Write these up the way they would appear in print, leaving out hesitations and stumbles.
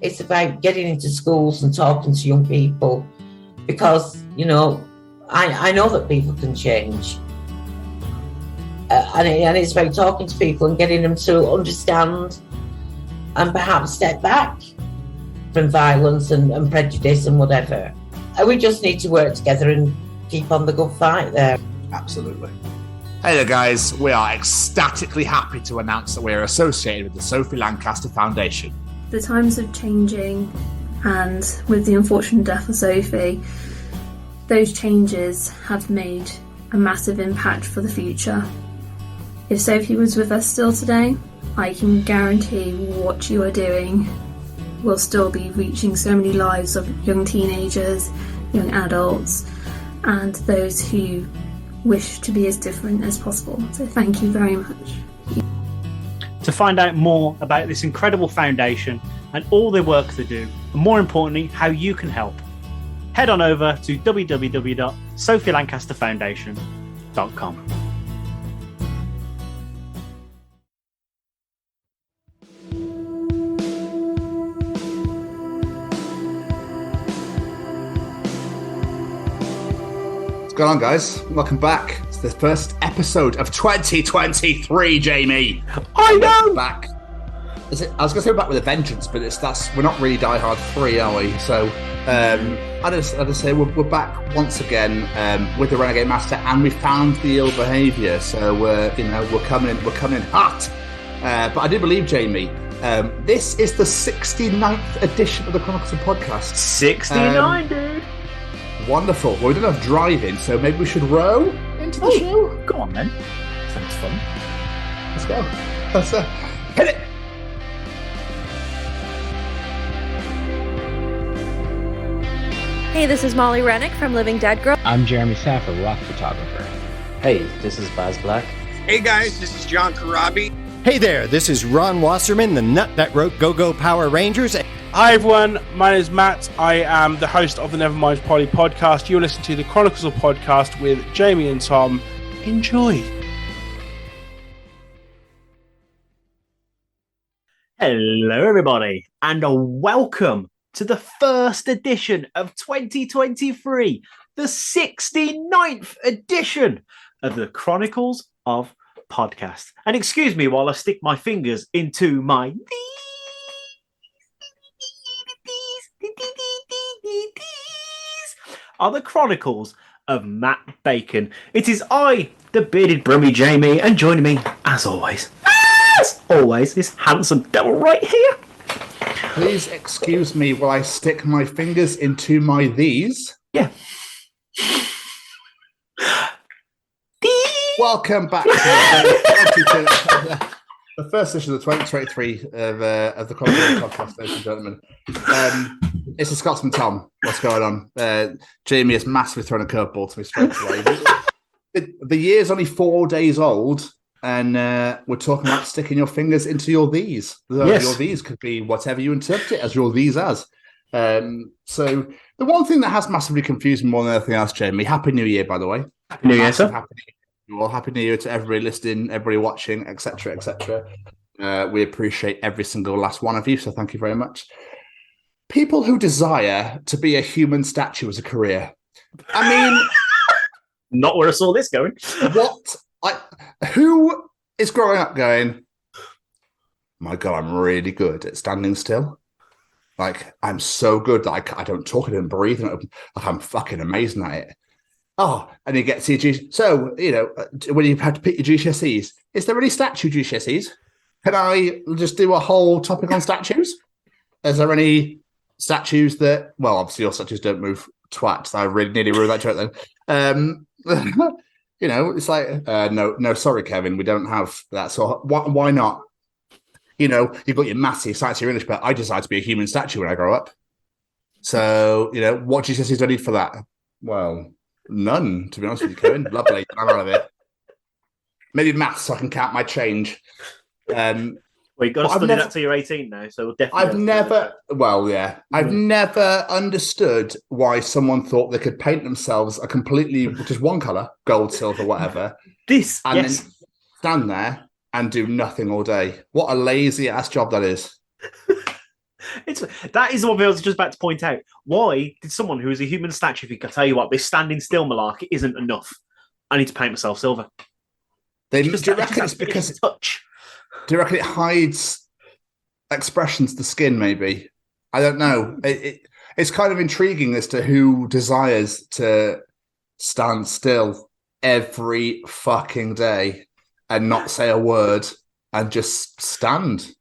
It's about getting into schools and talking to young people because, you know, I know that people can change. And it's about talking to people and getting them to understand and perhaps step back from violence and prejudice and whatever. And we just need to work together and keep on the good fight there. Absolutely. Hey there, guys. We are ecstatically happy to announce that we are associated with the Sophie Lancaster Foundation. The times are changing, and with the unfortunate death of Sophie, those changes have made a massive impact for the future. If Sophie was with us still today, I can guarantee what you are doing will still be reaching so many lives of young teenagers, young adults, and those who wish to be as different as possible. So thank you very much. To find out more about this incredible foundation and all the work they do, and more importantly, how you can help, head on over to www.sophielancasterfoundation.com. What's going on, guys? Welcome back. It's the first episode of 2023, Jamie. I know! Back. I was going to say we're back with a vengeance, but we're not really Die Hard 3, are we? So I just say we're back once again with the Renegade Master, and we found the ill behaviour. So we're coming in hot. But I do believe, Jamie, this is the 69th edition of the Chronicles of Podcast. 69, dude. Wonderful. Well, we don't have driving, so maybe we should row into the show. Go on then. Sounds fun. Let's go. Let's hit it. Hey, this is Molly Rennick from Living Dead Girl. I'm Jeremy Saffer, rock photographer. Hey, this is Baz Black. Hey guys, this is John Karabi. Hey there, this is Ron Wasserman, the nut that wrote Go-Go Power Rangers. Hi everyone, my name is Matt. I am the host of the Nevermind Polly podcast. You're listening to the Chronicles of Podcast with Jamie and Tom. Enjoy. Hello, everybody, and welcome to the first edition of 2023, the 69th edition of the Chronicles of Podcast. And excuse me while I stick my fingers into my are the Chronicles of Matt Bacon. It is I, the bearded Brummy Jamie, and joining me, as always, this handsome devil right here. Please excuse me while I stick my fingers into my these. Yeah. Welcome back to the first edition of the 2023 of the Chronicles of Podcast, ladies and gentlemen. It's the Scotsman Tom. What's going on? Jamie has massively thrown a curveball to me straight away. The year's only 4 days old, and we're talking about sticking your fingers into your these. Yes. Your these could be whatever you interpret it as your these as. So the one thing that has massively confused me more than anything else, Jamie, Happy New Year, by the way. Happy New Year, sir. Happy New Year to everybody listening, everybody watching, etc., etc. We appreciate every single last one of you, so thank you very much. People who desire to be a human statue as a career. I mean, not where I saw this going. Who is growing up going, my God, I'm really good at standing still. Like, I'm so good that I don't talk, I don't breathe, and I'm fucking amazing at it. Oh, and you get to your So, when you have to pick your GCSEs, is there any statue GCSEs? Can I just do a whole topic on statues? Is there any statues that, well, obviously your statues don't move twat. I really nearly ruined that joke then. It's like, no, sorry, Kevin, we don't have that. So why not? You've got your maths, your science, your English, but I decide to be a human statue when I grow up. So, what GCSEs do I need for that? Well, none, to be honest with you, Kevin. Lovely. I'm out of it. Maybe maths so I can count my change. Well, you've got to study that till you're 18 now, so we'll definitely... I've never understood why someone thought they could paint themselves a completely, just one colour, gold, silver, whatever, then stand there and do nothing all day. What a lazy-ass job that is. That is what I was just about to point out. Why did someone who is a human statue think, I tell you what, this standing still malarkey isn't enough? I need to paint myself silver. Do you reckon it's because touch? Do you reckon it hides expressions to the skin? Maybe, I don't know. It's kind of intriguing as to who desires to stand still every fucking day and not say a word and just stand.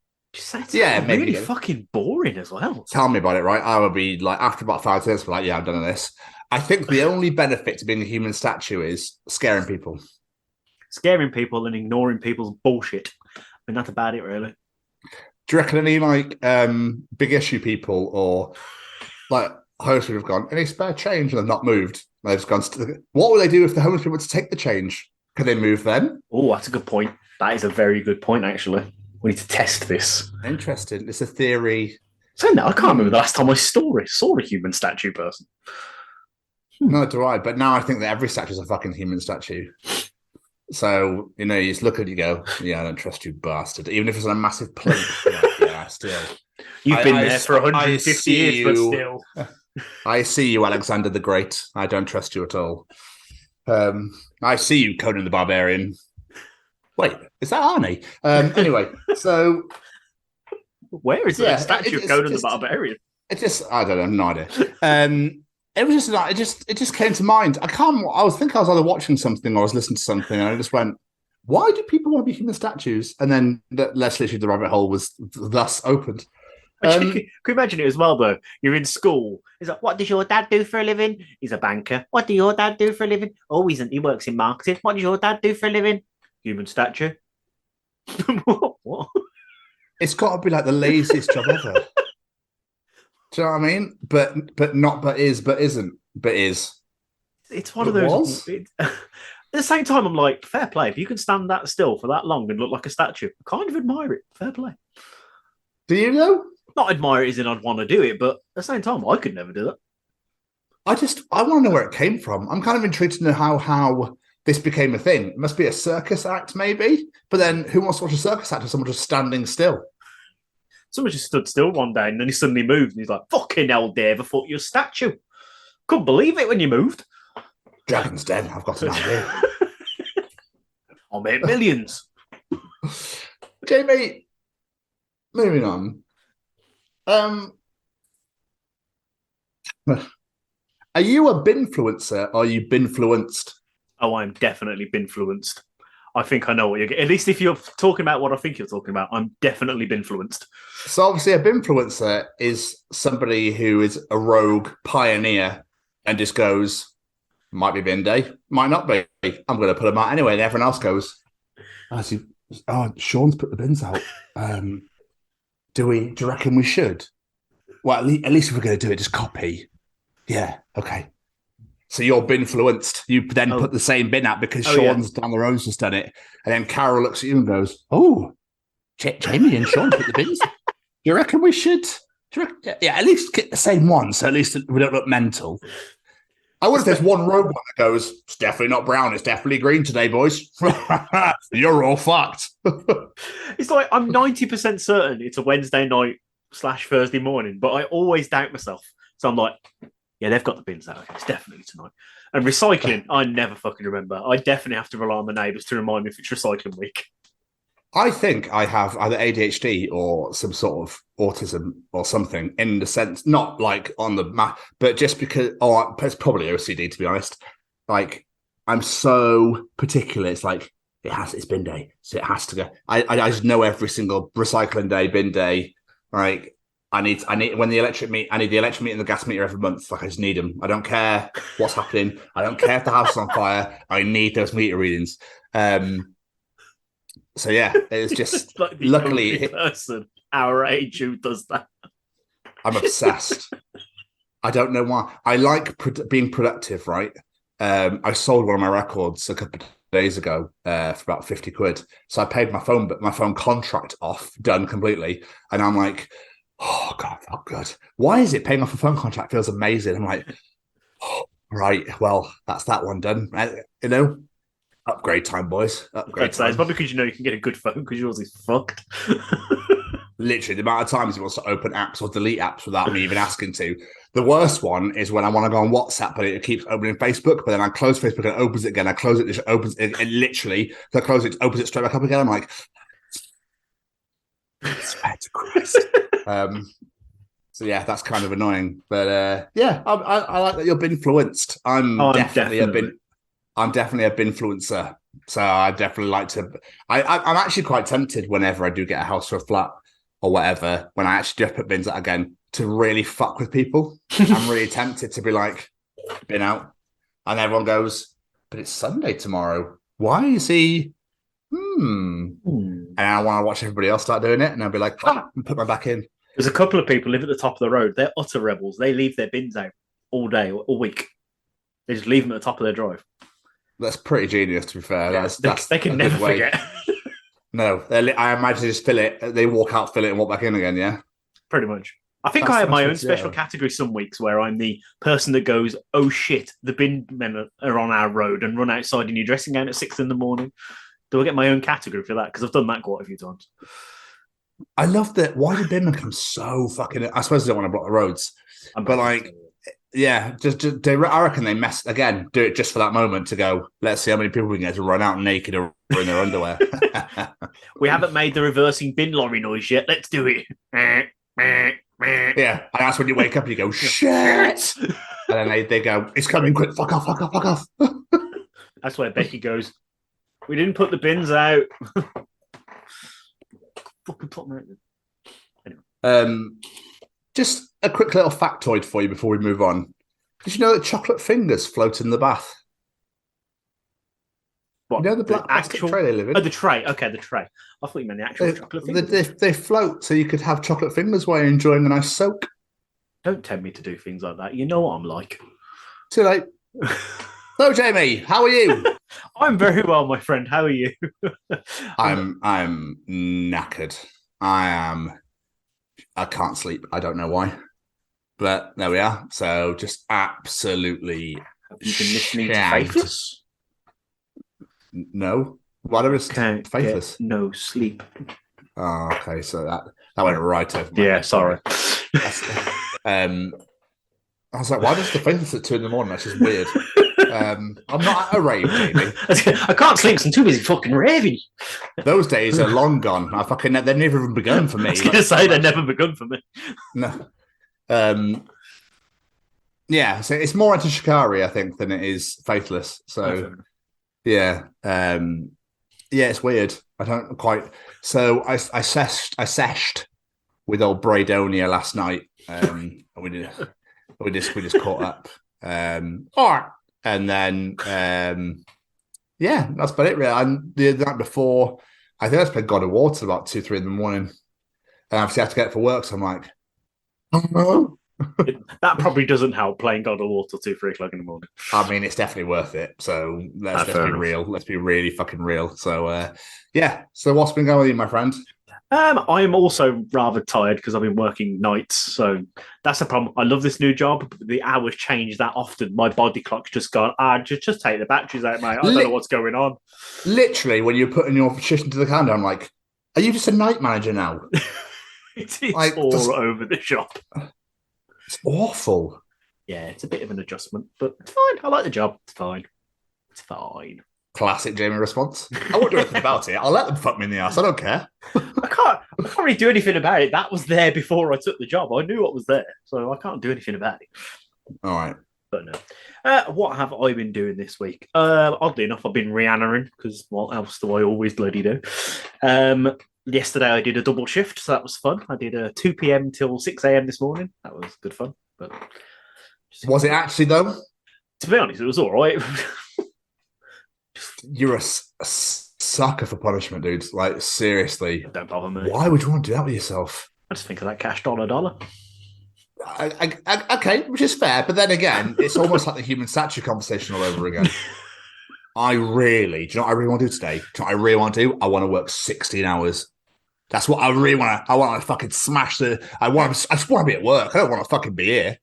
Really fucking boring as well. Tell me about it, right? I would be like, after about 5 minutes, like, yeah, I've done this. I think the only benefit to being a human statue is scaring people. Scaring people and ignoring people's bullshit. I mean, that's about it, really. Do you reckon any, like, big issue people or, like, homeless people have gone, any spare change, and they've not moved? They've just gone, what would they do if the homeless people were to take the change? Can they move then? Oh, that's a good point. That is a very good point, actually. We need to test this. Interesting. It's a theory. So no, I can't remember the last time I saw a human statue person. No, do I. But now I think that every statue is a fucking human statue. So, you know, you just look at it, you go, yeah, I don't trust you, bastard. Even if it's on a massive plate. yeah, still. You've been there for 150 years, but still. I see you, Alexander the Great. I don't trust you at all. I see you, Conan the Barbarian. Wait, is that Arnie? Anyway, so... Where is that statue of Conan the Barbarian? I don't know, no idea. It was just like, it just came to mind. I was thinking I was either watching something or I was listening to something, and I just went, why do people want to be human statues? And then literally the rabbit hole was thus opened. Can you imagine it as well, though? You're in school. He's like, what does your dad do for a living? He's a banker. What do your dad do for a living? Oh, he works in marketing. What does your dad do for a living? Human statue. What? It's got to be like the laziest job ever. Do you know what I mean? But not, but is, but isn't, but is. It's one of those. At the same time, I'm like, fair play. If you can stand that still for that long and look like a statue, I kind of admire it. Fair play. Do you know? Not admire it as in I'd want to do it, but at the same time, I could never do that. I want to know where it came from. I'm kind of intrigued to know how this became a thing. It must be a circus act, maybe. But then who wants to watch a circus act of someone just standing still? Someone just stood still one day and then he suddenly moved and he's like, fucking hell, Dave, I thought you were a statue. Couldn't believe it when you moved. Dragon's Den, I've got an idea. I'll make millions. Jamie, moving on. Are you a binfluencer or are you binfluenced? Oh, I'm definitely binfluenced. I think I know what you're getting. At least if you're talking about what I think you're talking about, I'm definitely binfluenced. So obviously a binfluencer is somebody who is a rogue pioneer and just goes, might be bin day, might not be. I'm going to put them out anyway. And everyone else goes, Sean's put the bins out. Do you reckon we should? Well, at least if we're going to do it, just copy. Yeah, okay. So you're binfluenced. You then put the same bin out because Sean's down the road's just done it. And then Carol looks at you and goes, oh, Jamie and Sean put the bins. Do you reckon we should? Yeah, at least get the same one, so at least we don't look mental. I wonder if there's one rogue one that goes, it's definitely not brown, it's definitely green today, boys. You're all fucked. It's like, I'm 90% certain it's a Wednesday night / Thursday morning, but I always doubt myself. So I'm like, yeah, they've got the bins out. Okay, it's definitely tonight. And recycling, I never fucking remember. I definitely have to rely on the neighbours to remind me if it's recycling week. I think I have either ADHD or some sort of autism or something, in the sense, not like on the map, but just because, it's probably OCD, to be honest. Like, I'm so particular. It's like, it's bin day, so it has to go. I just know every single recycling day, bin day. Like, I need when the electric meter, I need the electric meter and the gas meter every month. Like, I just need them. I don't care what's happening. I don't care if the house is on fire. I need those meter readings. So yeah, it's just like the luckily only person our age who does that. I'm obsessed. I don't know why. I like being productive, right? I sold one of my records a couple of days ago for about 50 quid. So I paid my phone contract off, done completely. And I'm like, oh God, I felt good. Why is it paying off a phone contract? Feels amazing. I'm like, oh, right, well, that's that one done. You know, upgrade time, boys. Upgrade time. It's probably because you know you can get a good phone because yours is fucked. Literally, the amount of times he wants to open apps or delete apps without me even asking to. The worst one is when I want to go on WhatsApp, but it keeps opening Facebook, but then I close Facebook and it opens it again. I close it, it opens it, and literally, so I close it, opens it straight back up again. I'm like, swear to Christ. So yeah, that's kind of annoying. But yeah, I like that you're influenced. I'm definitely a binfluencer. So I definitely like to. I'm actually quite tempted whenever I do get a house or a flat or whatever, when I actually do put bins out again, to really fuck with people. I'm really tempted to be like, bin out, and everyone goes, but it's Sunday tomorrow. Why is he? And I want to watch everybody else start doing it, and I'll be like, and put my back in. There's a couple of people live at the top of the road. They're utter rebels. They leave their bins out all day, all week. They just leave them at the top of their drive. That's pretty genius, to be fair. Yeah, they can never forget. No, I imagine they just fill it. They walk out, fill it, and walk back in again. Yeah, pretty much. I think I have my own special category some weeks where I'm the person that goes, "Oh shit, the bin men are on our road," and run outside in your dressing gown at 6 a.m. Do I get my own category for that? Because I've done that quite a few times. I love that. Why did bin men become so fucking? I suppose they don't want to block the roads, but like. Yeah, I reckon they mess again. Do it just for that moment to go. Let's see how many people we can get to run out naked or in their underwear. We haven't made the reversing bin lorry noise yet. Let's do it. Yeah, and that's when you wake up and you go shit, and then they go, "It's coming quick! Fuck off! Fuck off! Fuck off!" That's where Becky goes. We didn't put the bins out. Fucking put them out. Anyway. Just a quick little factoid for you before we move on. Did you know that chocolate fingers float in the bath? What? You know the black plastic tray they live in? Oh, the tray. Okay, the tray. I thought you meant the actual chocolate fingers. They float so you could have chocolate fingers while you're enjoying a nice soak. Don't tempt me to do things like that. You know what I'm like. Too late. Hello, Jamie. How are you? I'm very well, my friend. How are you? I'm knackered. I can't sleep. I don't know why. But there we are. So just absolutely. Have you been listening to Faithless? No. Why do Can't Faithless? No sleep. Oh, okay. So that went right over my head. Sorry. I was like, why does the Faithless at 2 a.m? That's just weird. I'm not at a rave, Jamie. I can't sleep because I'm too busy fucking raving. Those days are long gone. They've never even begun for me. I was going to say they've never begun for me. No. Yeah, so it's more into Shikari, I think, than it is Faithless. So, yeah. It's weird. I don't quite. So I seshed with old Braidonia last night. We just caught up. And then, that's about it, really. And the night before, I think I played God of War till about 2-3 in the morning. And obviously I have to get up for work, so I'm like, oh. That probably doesn't help, playing God of War till 2-3 o'clock in the morning. I mean, it's definitely worth it. So let's be real. Let's be really fucking real. So, So what's been going on with you, my friend? I am also rather tired because I've been working nights, so that's a problem. I love this new job, but the hours change that often. My body clock's just gone. Just take the batteries out, mate. I don't know what's going on. Literally, when you're putting your shift into the calendar, I'm like, are you just a night manager now? It's like, all over the shop. It's awful. Yeah, it's a bit of an adjustment, but it's fine. I like the job. It's fine. It's fine. Classic Jamie response. I won't do anything about it. I'll let them fuck me in the ass. I don't care. I can't really do anything about it. That was there before I took the job. I knew what was there, so I can't do anything about it. All right. But no. What have I been doing this week? Oddly enough, I've been Rihannaing, because what else do I always bloody do? Yesterday I did a double shift, so that was fun. I did a 2 p.m. till 6 a.m. this morning. That was good fun. But was it actually, though? To be honest, it was all right. You're a sucker for punishment, dude. Like, seriously. Don't bother me. Why would you want to do that with yourself? I just think of that cash dollar. Okay, which is fair. But then again, it's almost like the human statue conversation all over again. Do you know what I really want to do today? Do you know what I really want to do? I want to work 16 hours. That's what I really want to. I want to fucking smash I just want to be at work. I don't want to fucking be here.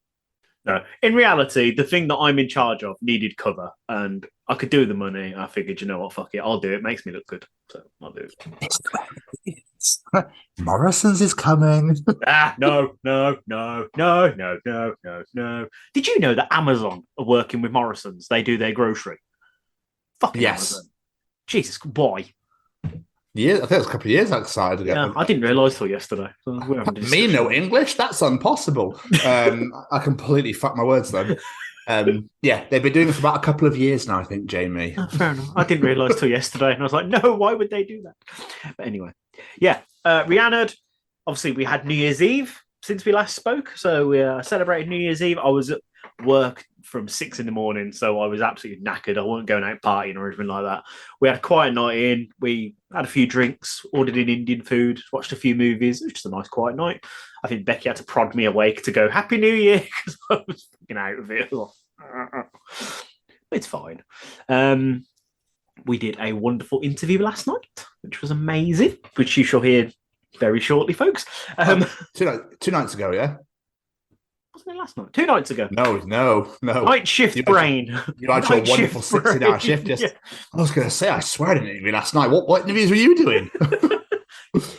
No. In reality, the thing that I'm in charge of needed cover, and I could do the money. I figured, you know what, fuck it, I'll do it. Makes me look good, so I'll do it. Morrison's is coming. No. Did you know that Amazon are working with Morrison's? They do their grocery. Fucking Yes. Amazon. Jesus, why? Yeah, I think it was a couple of years I decided to get. Yeah, I didn't realise till yesterday. So we're having a Me discussion. no English? That's impossible. I completely fucked my words then. Yeah, they've been doing it for about a couple of years now, I think, Jamie. Oh, fair enough. I didn't realise till yesterday, and I was like, no, why would they do that? But anyway, yeah, Rhiannon, obviously we had New Year's Eve since we last spoke, so we celebrated New Year's Eve. I was at work from 6 a.m, so I was absolutely knackered. I wasn't going out partying or anything like that. We had a quiet night in. We had a few drinks, ordered in Indian food, watched a few movies. It was just a nice quiet night. I think Becky had to prod me awake to go Happy New Year because I was fucking out of it. It's fine. We did a wonderful interview last night, which was amazing, which you shall hear very shortly, folks. Two nights ago, yeah? Wasn't it last night? 2 nights ago. No. Night shift brain. You had your wonderful 16-hour shift. Yes. I was going to say, I swear I didn't interview last night. What interviews were you doing?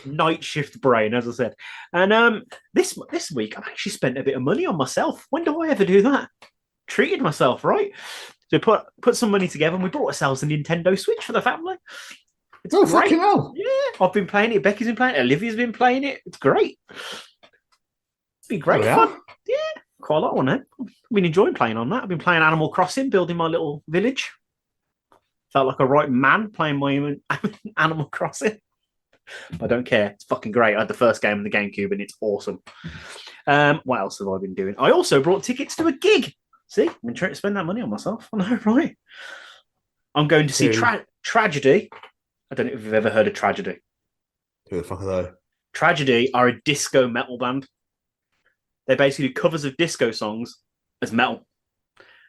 Night shift brain, as I said. And this week, I've actually spent a bit of money on myself. When do I ever do that? Treated myself, right? So put some money together, and we brought ourselves a Nintendo Switch for the family. It's great. Fucking hell. Yeah, I've been playing it. Becky's been playing it. Olivia's been playing it. It's great. It's been great fun. Yeah, quite a lot on it. I've been enjoying playing on that. I've been playing Animal Crossing, building my little village. Felt like a right man playing my own Animal Crossing. I don't care. It's fucking great. I had the first game on the GameCube, and it's awesome. What else have I been doing? I also brought tickets to a gig. See, I've been trying to spend that money on myself. I know, right? I'm going to see Tragedy. I don't know if you've ever heard of Tragedy. Who the fuck are they? Tragedy are a disco metal band. They're basically covers of disco songs as metal.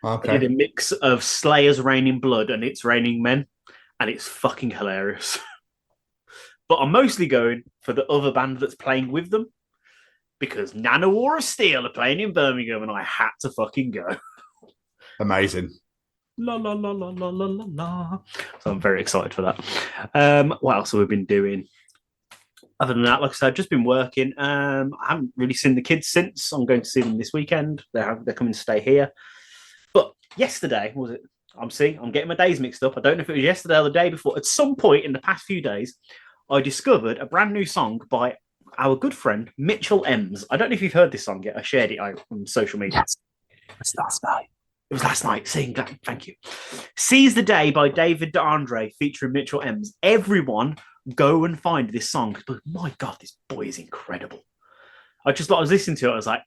Okay. They did a mix of Slayer's Raining Blood and It's Raining Men, and it's fucking hilarious. But I'm mostly going for the other band that's playing with them because Nana War of Steel are playing in Birmingham, and I had to fucking go. Amazing. La la la la la la la la. So I'm very excited for that. What else have we been doing? Other than that, like I said, I've just been working. I haven't really seen the kids since. I'm going to see them this weekend. They're coming to stay here. But yesterday, was it? I'm getting my days mixed up. I don't know if it was yesterday or the day before. At some point in the past few days, I discovered a brand new song by our good friend Mitchell Ems. I don't know if you've heard this song yet. I shared it on social media. Yes. It's last night. It was last night. Thank you. Seize the Day by David DeAndre featuring Mitchell Ems. Everyone go and find this song. But my God, this boy is incredible. I was listening to it. I was like,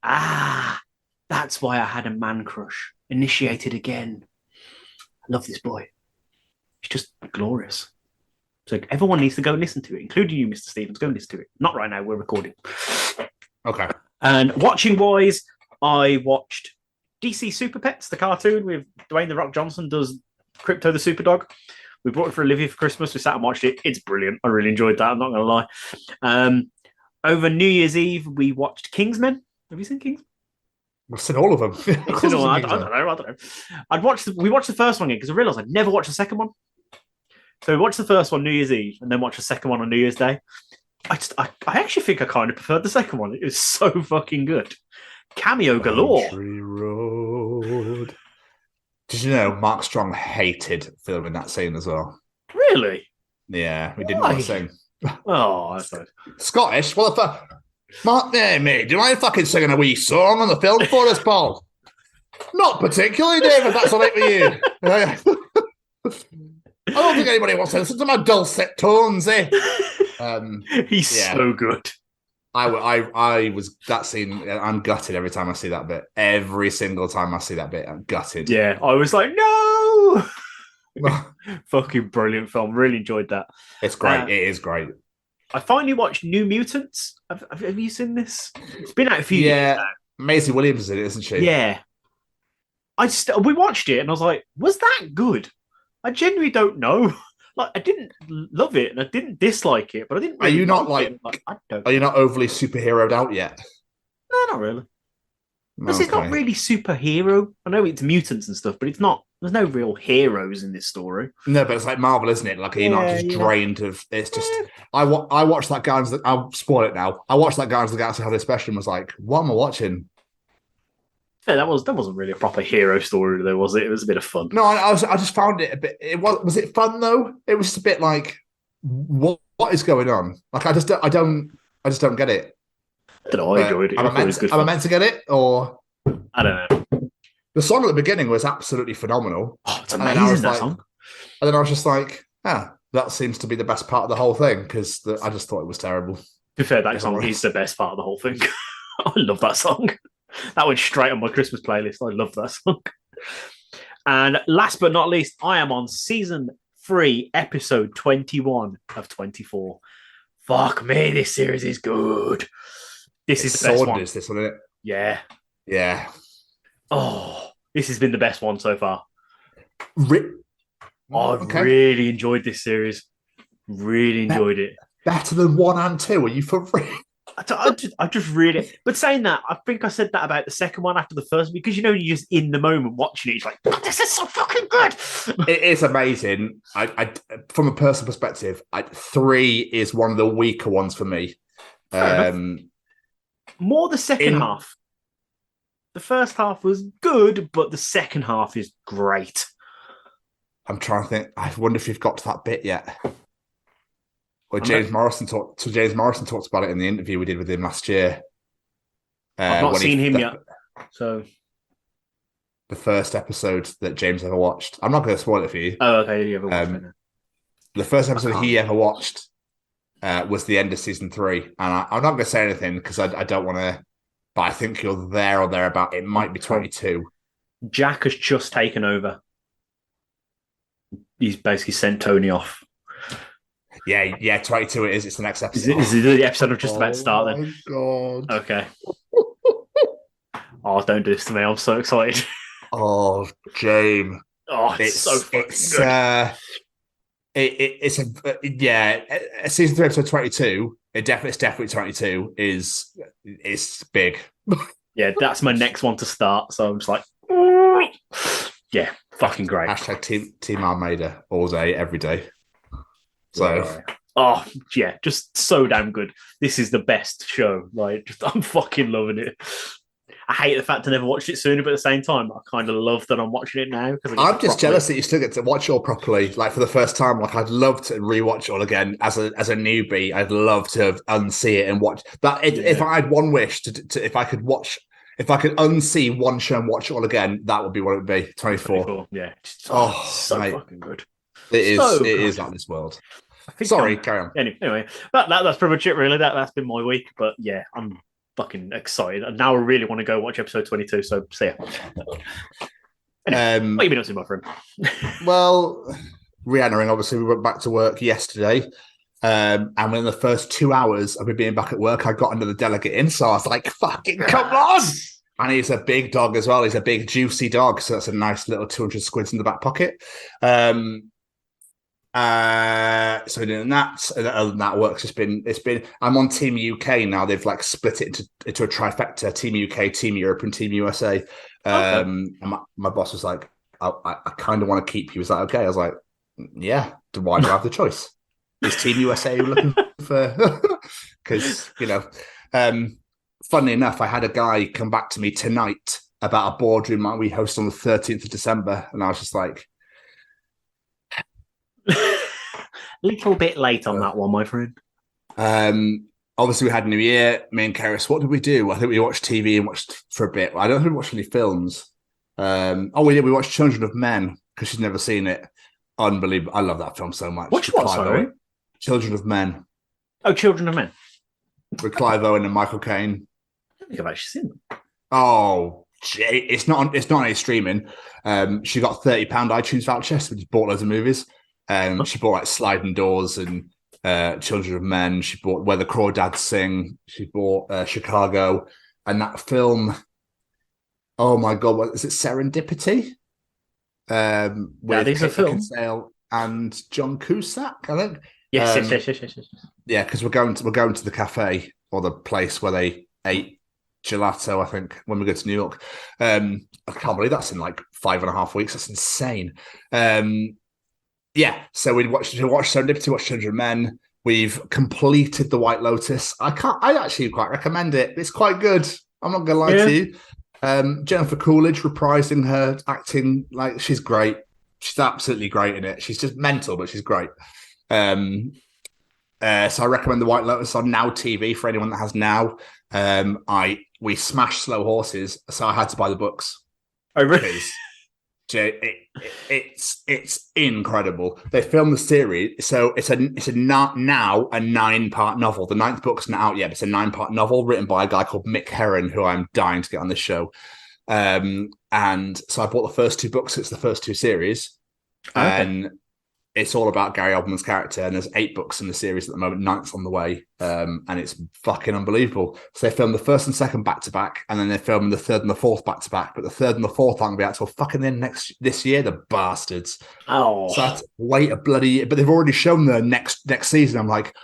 that's why I had a man crush. Initiated again. I love this boy. He's just glorious. So everyone needs to go and listen to it, including you, Mr. Stevens. Go and listen to it. Not right now. We're recording. Okay. And watching wise, I watched DC Super Pets, the cartoon with Dwayne The Rock Johnson does Crypto the Super Dog. We brought it for Olivia for Christmas. We sat and watched it. It's brilliant. I really enjoyed that. I'm not going to lie. Over New Year's Eve, we watched Kingsman. Have you seen Kingsman? I've seen all of them. I don't know. We watched the first one again because I realised I'd never watched the second one. So we watched the first one New Year's Eve and then watched the second one on New Year's Day. I actually think I kind of preferred the second one. It was so fucking good. Cameo galore. Country Road. Did you know Mark Strong hated filming that scene as well? Really? Yeah, we didn't want to sing. Oh, I thought. Scottish? What the fuck? Mark, there, mate. Do you mind fucking singing a wee song on the film for us, Paul? Not particularly, David. That's all right for you. I don't think anybody wants to listen to my dulcet tones, eh? He's so good. I was that scene. I'm gutted every time I see that bit. Every single time I see that bit, I'm gutted. Yeah, I was like, no. Fucking brilliant film. Really enjoyed that. It's great. It is great. I finally watched New Mutants. Have you seen this? It's been out a few years now. Maisie Williams is in it, isn't she? Yeah. We watched it and I was like, was that good? I genuinely don't know. Like, I didn't love it and I didn't dislike it, but I didn't. Really are you not Are you not overly superheroed out yet? No, not really. This is not really superhero. I know it's mutants and stuff, but it's not There's no real heroes in this story. No, but it's like Marvel, isn't it? Like you're not just drained of. It's just. I watched that Guardians. I'll spoil it now. I watched that Guardians of the Galaxy Holiday Special and was like, "What am I watching?" Yeah, that wasn't really a proper hero story, though, was it? It was a bit of fun. No, I just found it a bit. Was it fun though? It was just a bit like, what is going on? Like I just don't get it. I don't know. I enjoyed it. Am I meant to get it, or I don't know. The song at the beginning was absolutely phenomenal. Oh, it's amazing, that song. And then I was just like, that seems to be the best part of the whole thing, because I just thought it was terrible. To be fair, that song is the best part of the whole thing. I love that song. That went straight on my Christmas playlist. I love that song. And last but not least, I am on season 3, episode 21 of 24. Fuck me, this series is good. This is the best one. This one, isn't it? Yeah. Yeah. Oh, this has been the best one so far. I've really enjoyed this series. Really enjoyed it. Better than 1 and 2? Are you for real? I just really. But saying that, I think I said that about the second one after the first, because you're just in the moment watching it. It's like, God, this is so fucking good. It is amazing. I from a personal perspective, 3 is one of the weaker ones for me. More the second half. The first half was good, but the second half is great. I'm trying to think. I wonder if you've got to that bit yet. Where James Morrison talked about it in the interview we did with him last year. I've not seen him yet. So the first episode that James ever watched. I'm not going to spoil it for you. Oh, okay. You ever watched it? The first episode he ever watched was the end of season 3. And I'm not going to say anything because I don't want to. But I think you're there or thereabout. It might be 22. Jack has just taken over. He's basically sent Tony off. Yeah, 22 it is. It's the next episode. Is it the episode I'm just about to start then? Oh, my God. Okay. Oh, don't do this to me. I'm so excited. Oh, James. Oh, it's so fucking good. Season 3, episode 22. It's definitely 22. It's big. Yeah, that's my next one to start. So I'm just like, yeah, fucking great. Hashtag Team Almeida all day, every day. So, just so damn good. This is the best show. Like, I'm fucking loving it. I hate the fact I never watched it sooner, but at the same time, I kind of love that I'm watching it now. I'm just jealous that you still get to watch it all properly. Like for the first time, like I'd love to rewatch it all again as a newbie. I'd love to unsee it and watch that. If I had one wish if I could unsee one show and watch it all again, that would be what it would be. 24. Yeah. So fucking good. It is out of this world. Sorry, carry on. Anyway, that's pretty much it, really. That's been my week. But yeah, I'm fucking excited. And now I really want to go watch episode 22. So see ya. Anyway, what have you been up to, my friend? Well, re-entering, obviously, we went back to work yesterday. And within the first 2 hours of me being back at work, I got another delegate in. So I was like, fucking come on. And he's a big dog as well. He's a big, juicy dog. So that's a nice little 200 squids in the back pocket. So we're doing that. And other than that, work's just been. I'm on Team UK now. They've like split it into a trifecta: Team UK, Team Europe, and Team USA. And my boss was like, "I kind of want to keep you." He was like, "Okay." I was like, "Yeah." Why do I have the choice? Is Team USA looking for? Because funnily enough, I had a guy come back to me tonight about a boardroom that we host on the 13th of December, and I was just like. Little bit late on that one, my friend. Obviously, we had New Year. Me and Karis, what did we do? I think we watched TV and watched for a bit. I don't think we watched any films. We did. We watched Children of Men because she's never seen it. Unbelievable. I love that film so much. Which one, sorry? Children of Men. Oh, Children of Men. With Clive Owen and Michael Caine. I don't think I've actually seen them. Oh, it's not on any streaming. She got £30 iTunes voucher, so we just bought loads of movies. She bought like Sliding Doors and Children of Men. She bought Where the Crawdads Sing. She bought Chicago. And that film, oh my God, what is it? Serendipity? With is a film. Beckinsale and John Cusack, I think. Yes. Yeah, because we're going to the cafe or the place where they ate gelato, I think, when we go to New York. I can't believe that's in like 5.5 weeks. That's insane. Yeah, so we watched Serendipity, watched 100 Men. We've completed The White Lotus. I actually quite recommend it. It's quite good. I'm not gonna lie to you. Jennifer Coolidge reprising her acting, like, she's great. She's absolutely great in it. She's just mental, but she's great. So I recommend The White Lotus on Now TV for anyone that has Now. We smashed Slow Horses, so I had to buy the books. Oh, really? It's incredible. They filmed the series, so it's a now a 9-part novel. The 9th book's not out yet. It's a 9-part novel written by a guy called Mick Herron, who I'm dying to get on this show. And so I bought the first 2 books. It's the first 2 series, and it's all about Gary Oldman's character. And there's 8 books in the series at the moment. 9th's on the way, and it's fucking unbelievable. So they filmed the 1st and 2nd back to back, and then they filmed the 3rd and the 4th back to back. But the 3rd and the 4th aren't going to be out till fucking this year. The bastards. Oh, so I had to wait a bloody year. But they've already shown the next season. I'm like,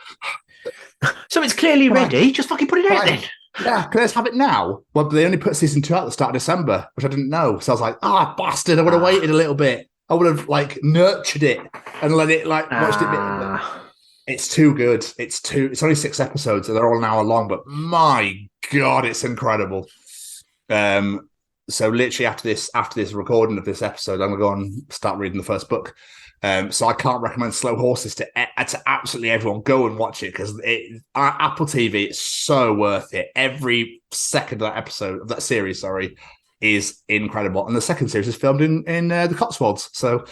so it's clearly ready. Just fucking put it out then. Yeah, can I just have it now? Well, they only put season 2 out at the start of December, which I didn't know. So I was like, bastard! I would have waited a little bit. I would have like nurtured it and let it watched it. It's too good. It's only 6 episodes, and they're all an hour long. But my God, it's incredible. So literally after this recording of this episode, I'm gonna go and start reading the first book. So I can't recommend Slow Horses to absolutely everyone. Go and watch it, because Apple TV, it's so worth it. Every second of that episode of that series, is incredible. And the second series is filmed in the Cotswolds. So,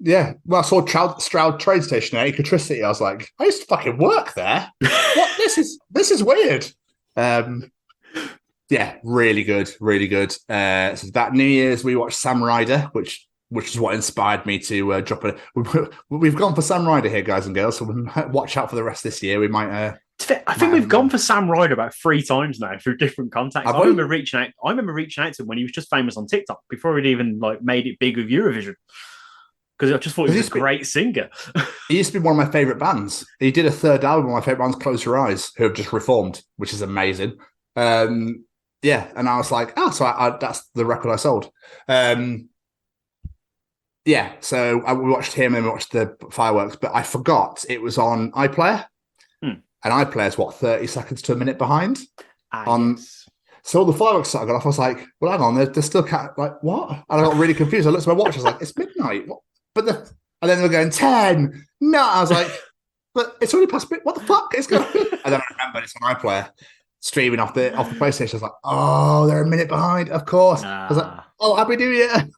yeah. Well, I saw Stroud train station at Ecotricity. I was like, I used to fucking work there. What? This is weird. Yeah, really good, really good. So that New Year's we watched Sam Ryder, which is what inspired me to drop it. We've gone for Sam Ryder here, guys and girls. So we might watch out for the rest this year. We might. I think we've gone for Sam Ryder about 3 times now through different contacts. I remember reaching out to him when he was just famous on TikTok before he'd even made it big with Eurovision. Because I just thought he was a great singer. He used to be one of my favourite bands. He did a 3rd album. One of my favourite bands, Close Your Eyes, who have just reformed, which is amazing. Yeah, and I was like, so that's the record I sold. Yeah, so we watched him and we watched the fireworks, but I forgot it was on iPlayer. And iPlayer's 30 seconds to a minute behind. Yes. So all the fireworks started going off. I was like, well, hang on, they're still what? And I got really confused. I looked at my watch. I was like, it's midnight. What? And then they were going 10. No, I was like, but it's already past midnight. What the fuck is going on? And then I remembered it's on iPlayer streaming off the PlayStation. I was like, oh, they're a minute behind. Of course. I was like, oh, Happy New Year.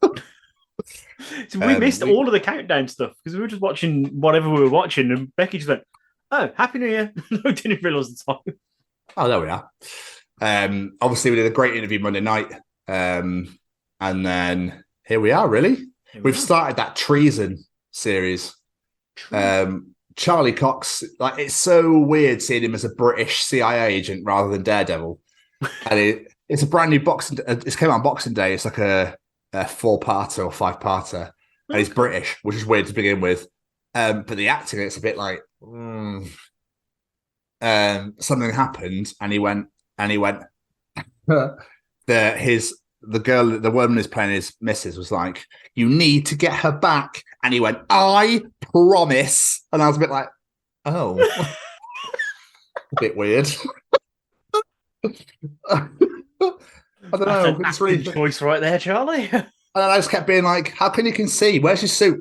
So we missed all of the countdown stuff because we were just watching whatever we were watching, and Becky just went, oh, Happy New Year. I didn't realise the time. Oh, there we are. Obviously, we did a great interview Monday night. And then here we are, really. We've started that treason series. Charlie Cox, it's so weird seeing him as a British CIA agent rather than Daredevil. And it's a brand new Boxing. It came out on Boxing Day. It's like a 4-parter or 5-parter. And he's British, which is weird to begin with. But the acting, it's a bit like something happened, and he went. The woman who's playing his missus was like, "You need to get her back," and he went, "I promise." And I was a bit like, "Oh, a bit weird." I don't know. It's really choice right there, Charlie. And then I just kept being like, "How can you see? Where's your suit?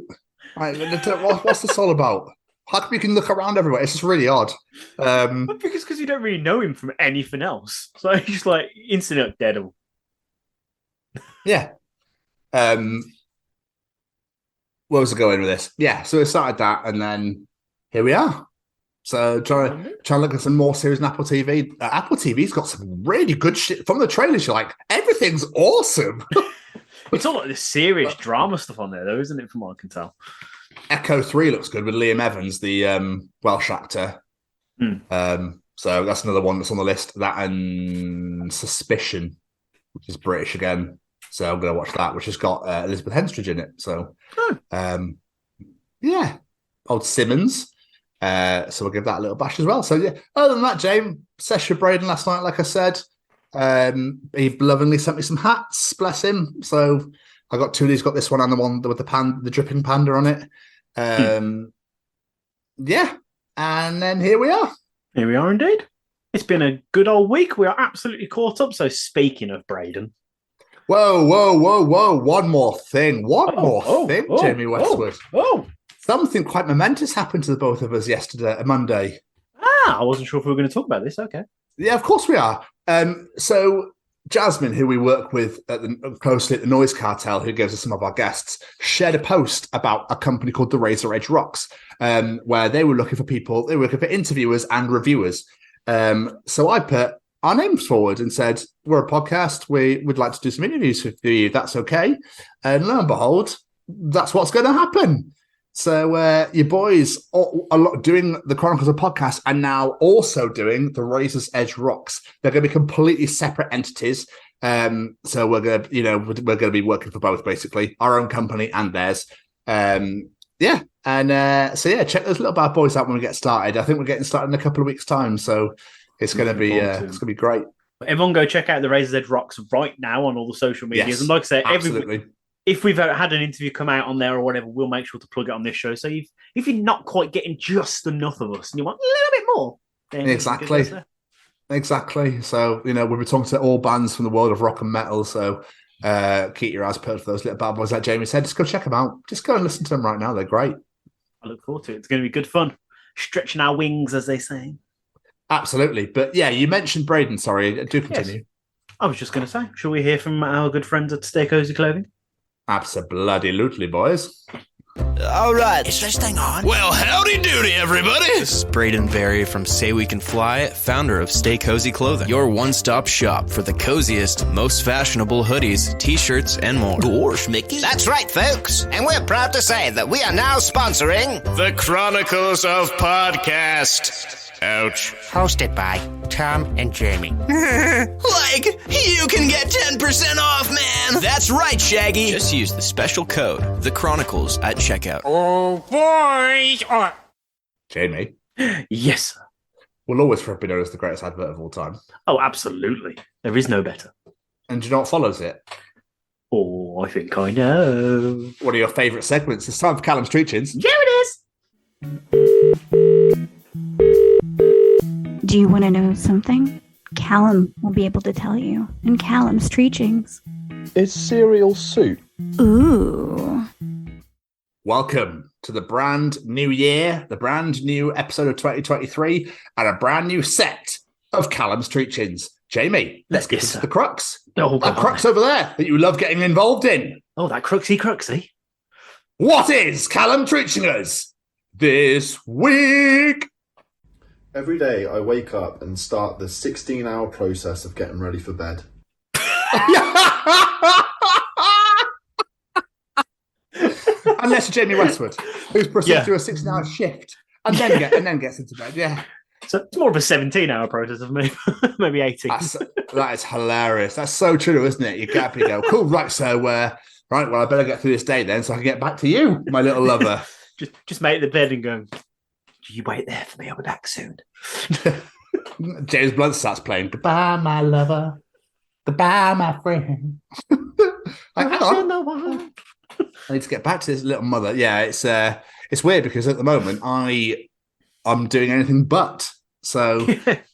What's this all about? How come you can look around everywhere?" It's just really odd. Because you don't really know him from anything else. So he's like instant Daredevil. Yeah. Where was I going with this? Yeah, so we started that, and then here we are. So trying to look at some more series on Apple TV. Apple TV's got some really good shit. From the trailers, you're like, everything's awesome. It's all like the serious drama stuff on there, though, isn't it, from what I can tell? Echo 3 looks good with Liam Evans, the Welsh actor. So that's another one that's on the list. That and Suspicion, which is British again. So I'm going to watch that, which has got Elizabeth Henstridge in it. So, yeah. Old Simmons. So we'll give that a little bash as well. So, yeah. Other than that, James, session Braden last night, like I said. He lovingly sent me some hats, bless him. So I got two of these, got this one and the one with the dripping panda on it. Yeah. And then here we are. Here we are indeed. It's been a good old week. We are absolutely caught up. So speaking of Braden. Whoa. One more thing, Jamie Westwood. Something quite momentous happened to the both of us yesterday, Monday. I wasn't sure if we were going to talk about this. Okay. Yeah, of course we are. So Jasmine, who we work with closely at the Noise Cartel, who gives us some of our guests, shared a post about a company called the Razor Edge Rocks, where they were looking for people, they were looking for interviewers and reviewers. So I put our names forward and said, we're a podcast, we would like to do some interviews with you, if that's okay. And lo and behold, that's what's going to happen. So your boys are doing the Chronicles of Podcast and now also doing the Razor's Edge Rocks. They're going to be completely separate entities. So we're going to be working for both, basically, our own company and theirs. Check those little bad boys out when we get started. I think we're getting started in a couple of weeks' time, so it's going to be great. Everyone go check out the Razor's Edge Rocks right now on all the social medias. Yes, and like I say, absolutely. If we've had an interview come out on there or whatever, we'll make sure to plug it on this show. So if you're not quite getting just enough of us and you want a little bit more, then Exactly. So, we'll be talking to all bands from the world of rock and metal. So keep your eyes peeled for those little bad boys, like Jamie said. Just go check them out. Just go and listen to them right now. They're great. I look forward to it. It's going to be good fun. Stretching our wings, as they say. Absolutely. But yeah, you mentioned Braden. Sorry, do continue. Yes. I was just going to say, shall we hear from our good friends at Stay Cozy Clothing? Absolutely, boys. All right. Is this thing on? Well, howdy doody, everybody. This is Braden Berry from Say We Can Fly, founder of Stay Cozy Clothing, your one-stop shop for the coziest, most fashionable hoodies, t-shirts, and more. Gosh, Mickey. That's right, folks. And we're proud to say that we are now sponsoring the Chronicles of Podcast. Ouch. Hosted by Tom and Jamie. Like, you can get 10% off, man. That's right, Shaggy. Just use the special code, The Chronicles, at checkout. Oh, boys. Jamie. Yes, sir. Will always forever be known as the greatest advert of all time. Oh, absolutely. There is no better. And do you know what follows it? Oh, I think I know. One of your favourite segments. It's time for Callum's Treachings. Yeah, it is. Do you want to know something? Callum will be able to tell you in Callum's Treachings. Is cereal soup? Ooh. Welcome to the brand new year, the brand new episode of 2023, and a brand new set of Callum's Treachings. Jamie, let's get into the crux. That crux over there that you love getting involved in. Oh, that cruxy. What is Callum Treaching us this week? Every day I wake up and start the 16-hour process of getting ready for bed. Unless you're Jamie Westwood, who's proceeded to do a 16-hour shift and then gets into bed. Yeah. So it's more of a 17-hour process of me, maybe 18. That is hilarious. That's so true, isn't it? You get up, you go, cool, right, so, right, well, I better get through this day then so I can get back to you, my little lover. just make the bed and go, you wait there for me, I'll be back soon. James Blunt starts playing, goodbye, my lover. Goodbye, my friend. I need to get back to this little mother. Yeah, it's weird because at the moment I'm doing anything but. So,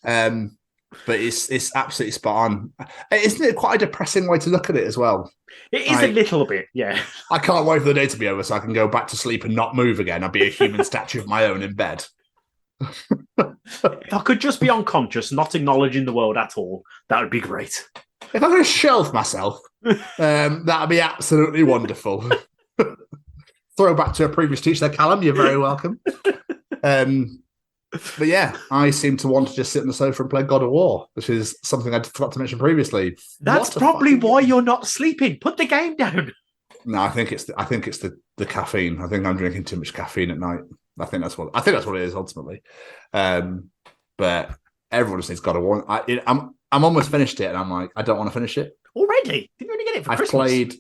but it's absolutely spot on. Isn't it quite a depressing way to look at it as well? It is a little bit, yeah. I can't wait for the day to be over so I can go back to sleep and not move again. I'll be a human statue of my own in bed. If I could just be unconscious, not acknowledging the world at all, that would be great. If I could shelve myself, that would be absolutely wonderful. Throwback to a previous teacher there, Callum. You're very welcome. But yeah, I seem to want to just sit on the sofa and play God of War, which is something I forgot to mention previously. That's probably why you're not sleeping. Put the game down. No, I think it's the caffeine. I think I'm drinking too much caffeine at night. I think that's what it is ultimately. But everyone just needs God of War. I'm almost finished it, and I'm like, I don't want to finish it already. Didn't really get it for Christmas.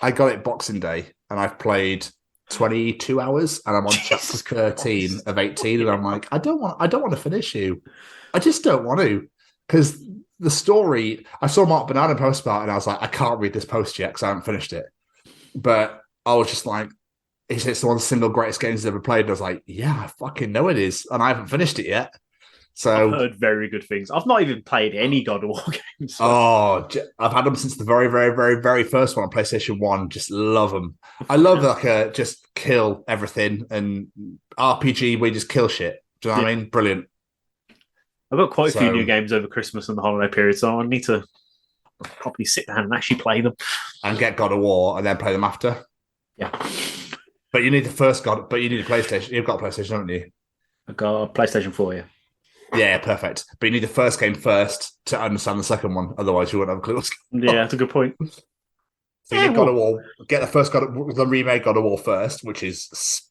I got it Boxing Day, and I've played 22 hours, and I'm on chapter 13 of 18, and I'm like, I don't want to finish you. I just don't want to, because the story. I saw Mark Banana post about it, and I was like, I can't read this post yet because I haven't finished it. But I was just like, it's one of the single greatest games he's ever played. And I was like, yeah, I fucking know it is, and I haven't finished it yet. So I've heard very good things. I've not even played any God of War games. So. Oh, I've had them since the very, very, very, very first one on PlayStation 1. Just love them. I love just kill everything and RPG where you just kill shit. Do you know what I mean? Brilliant. I've got quite a few new games over Christmas and the holiday period, so I need to probably sit down and actually play them. And get God of War and then play them after. Yeah. But you need the first God, but you need a PlayStation. You've got a PlayStation, haven't you? I've got a PlayStation 4, yeah. Yeah, perfect. But you need the first game first to understand the second one. Otherwise, you won't have a clue what's going on. Yeah, that's a good point. So you get God of War, get the first the remake God of War first, which is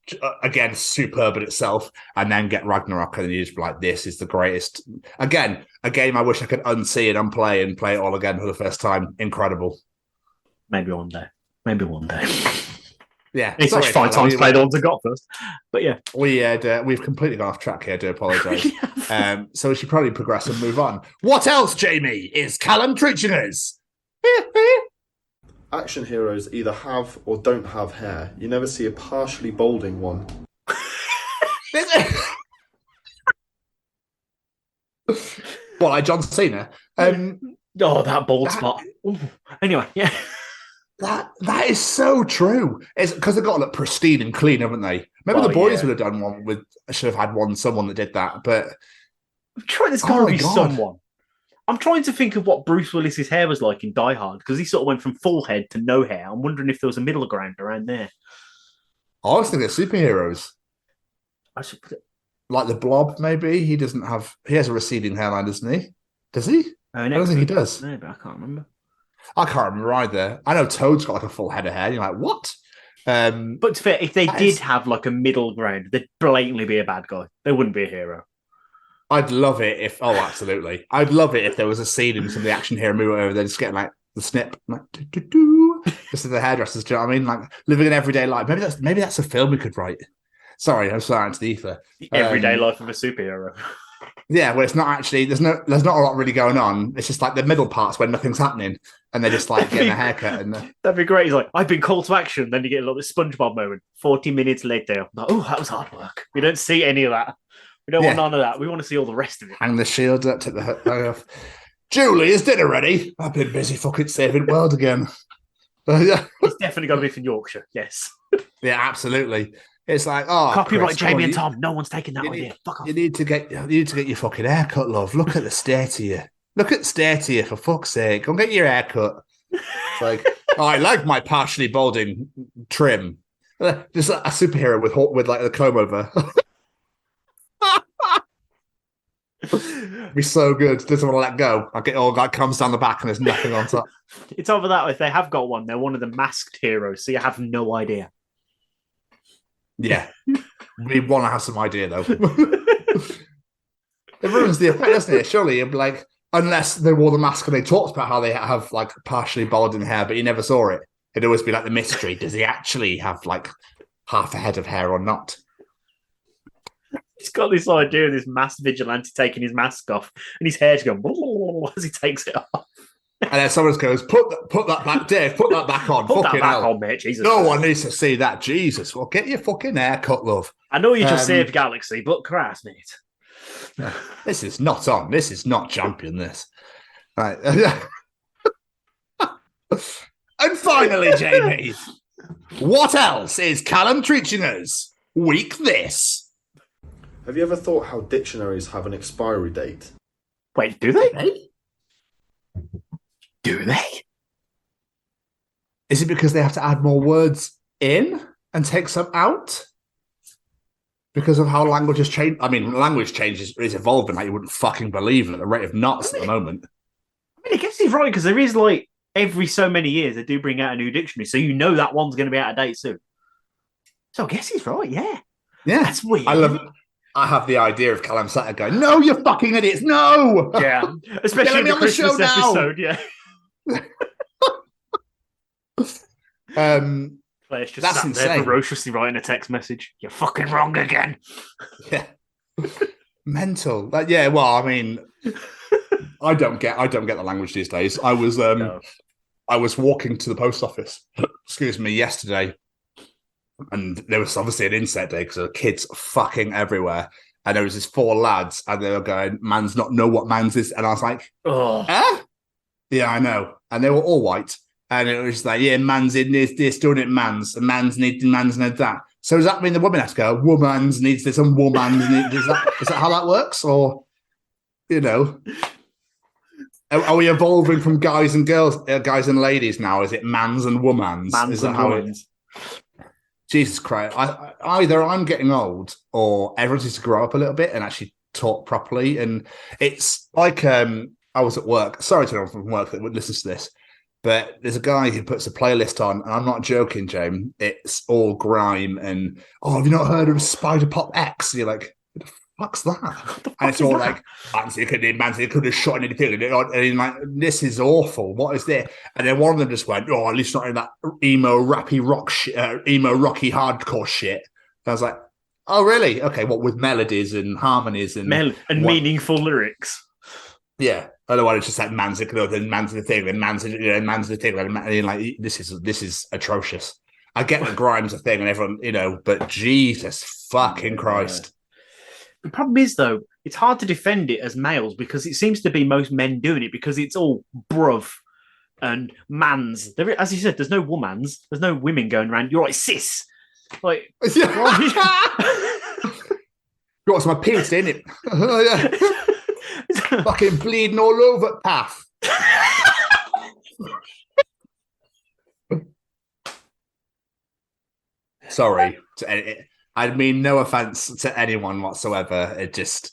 again superb in itself, and then get Ragnarok, and you just be like, "This is the greatest." Again, a game I wish I could unsee and unplay and play it all again for the first time. Incredible. Maybe one day. Yeah, it's such fun times to play the ones I got first. But yeah, we've completely gone off track here. I do apologise. So we should probably progress and move on. What else, Jamie? Is Callum treaching us? Action heroes either have or don't have hair. You never see a partially balding one. What, like John Cena? That bald spot. Ooh. Anyway, yeah. That is so true. It's because they've got to look pristine and clean, haven't they? Maybe the boys would have done one with. I should have had someone that did that, but I'm trying. There's got to be someone. I'm trying to think of what Bruce Willis's hair was like in Die Hard because he sort of went from full head to no hair. I'm wondering if there was a middle ground around there. I was thinking of superheroes. I should put it like the Blob. Maybe he doesn't have. He has a receding hairline, doesn't he? Does he? I don't think he does. No, but I can't remember. I can't remember either. I know Toad's got like a full head of hair. You're like, what? But to be fair, if they did have like a middle ground, they'd blatantly be a bad guy. They wouldn't be a hero. I'd love it if. Oh, absolutely. I'd love it if there was a scene in some of the action hero movie where they're just getting like the snip, like just as the hairdressers. Do you know what I mean? Like living an everyday life. Maybe that's a film we could write. Sorry, I'm sorry into the ether. The everyday life of a superhero. Yeah, well, it's not actually. There's not a lot really going on. It's just like the middle parts when nothing's happening, and they're just like getting a haircut. And that'd be great. He's like, I've been called to action. Then you get a little SpongeBob moment. 40 minutes later, like, oh, that was hard work. We don't see any of that. We don't want none of that. We want to see all the rest of it. Hang the shield up, take the hook off. Julie, is dinner ready? I've been busy fucking saving the world again. It's definitely got to be from Yorkshire. Yes. Yeah, absolutely. It's like, oh, copyright Chris, Jamie and Tom. No one's taking that idea. Fuck off. You need to get your fucking haircut, love. Look at the state of you. Look at the state of you, for fuck's sake. Go and get your haircut. It's like, oh, I like my partially balding trim. Just like a superhero with like the comb over. Be so good. Doesn't want to let go. I get all that comes down the back and there's nothing on top. It's over that if they have got one, they're one of the masked heroes, so you have no idea. Yeah. We want to have some idea though. It ruins the effect, doesn't it? Surely you'd be like, unless they wore the mask and they talked about how they have like partially balding hair, but you never saw it. It'd always be like the mystery. Does he actually have like half a head of hair or not? He's got this idea of this masked vigilante taking his mask off and his hair's going as he takes it off. And then someone goes, put that back, Dave, put that back on. Put fucking that back hell. on, mate. Jesus. No one needs to see that. Jesus. Well, get your fucking hair cut, love. I know you just saved Galaxy, but Christ, mate. This is not on. This is not champion, this. Right. And finally, Jamie, what else is Callum treaching us week this? Have you ever thought how dictionaries have an expiry date? Wait, do they? Do they? Is it because they have to add more words in and take some out? Because of how language has changed? I mean, language changes is evolving like you wouldn't fucking believe at the rate of knots at the moment. I mean, I guess he's right because there is like every so many years they do bring out a new dictionary, so you know that one's going to be out of date soon. So I guess he's right, yeah. Yeah. That's weird. I have the idea of Callum Satter going, no, you fucking idiots, no! Yeah, especially in the Christmas episode, yeah. Claire's just sat there ferociously writing a text message. You're fucking wrong again. Yeah. Mental. Yeah, well, I mean, I don't get the language these days. I was walking to the post office, excuse me, yesterday, and there was obviously an insect day because there were kids fucking everywhere. And there was these 4 lads, and they were going, "Man's not know what man's is," and I was like, "Oh, yeah, I know." And they were all white, and it was like, "Yeah, man's in this, doing it, man's need that." So does that mean the woman has to go, "Woman's needs this and woman's needs?" Is that how that works, or are we evolving from guys and girls, guys and ladies now? Is it mans and womans? Mans and womans. Jesus Christ. Either I'm getting old or everyone needs to grow up a little bit and actually talk properly. And it's like I was at work. Sorry to anyone from work that would listen to this, but there's a guy who puts a playlist on, and I'm not joking, James. It's all grime and, have you not heard of Spider Pop X? And you're like, what the fuck's that? And it's all like, Mansley could have shot anything. And you're like, this is awful. What is this? And then one of them just went, at least not in that emo rocky hardcore shit. And I was like, oh, really? Okay, what with melodies and harmonies and meaningful lyrics? Yeah. Otherwise, it's just like man's the thing, and man's the thing. And you're like, this is atrocious. I get that grime's a thing, and everyone, but Jesus fucking Christ. The problem is, though, it's hard to defend it as males because it seems to be most men doing it because it's all bruv and mans. As you said, there's no womans. There's no women going around. You're like cis. Like, got my pigs in it. Fucking bleeding all over path. Sorry. I mean, no offense to anyone whatsoever. It just,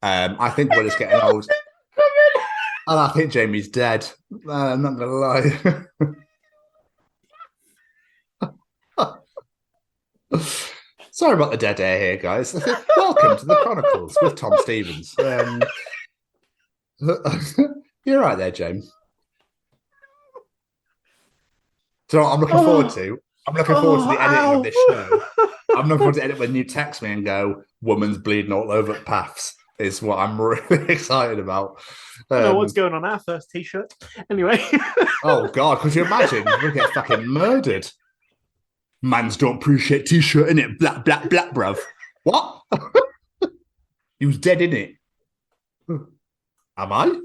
I think we're just getting old. And I think Jamie's dead. I'm not going to lie. Sorry about the dead air here, guys. Welcome to the Chronicles with Tom Stevens. You're right there, James. So I'm looking forward to. I'm looking forward to the editing of this show. I'm looking forward to edit when you text me and go, "Woman's bleeding all over paths," is what I'm really excited about. I know what's going on our first t-shirt. Anyway. Oh, God, could you imagine? We'll get fucking murdered. Mans don't appreciate t-shirt, innit? Black, bruv. What? He was dead, innit? Am I?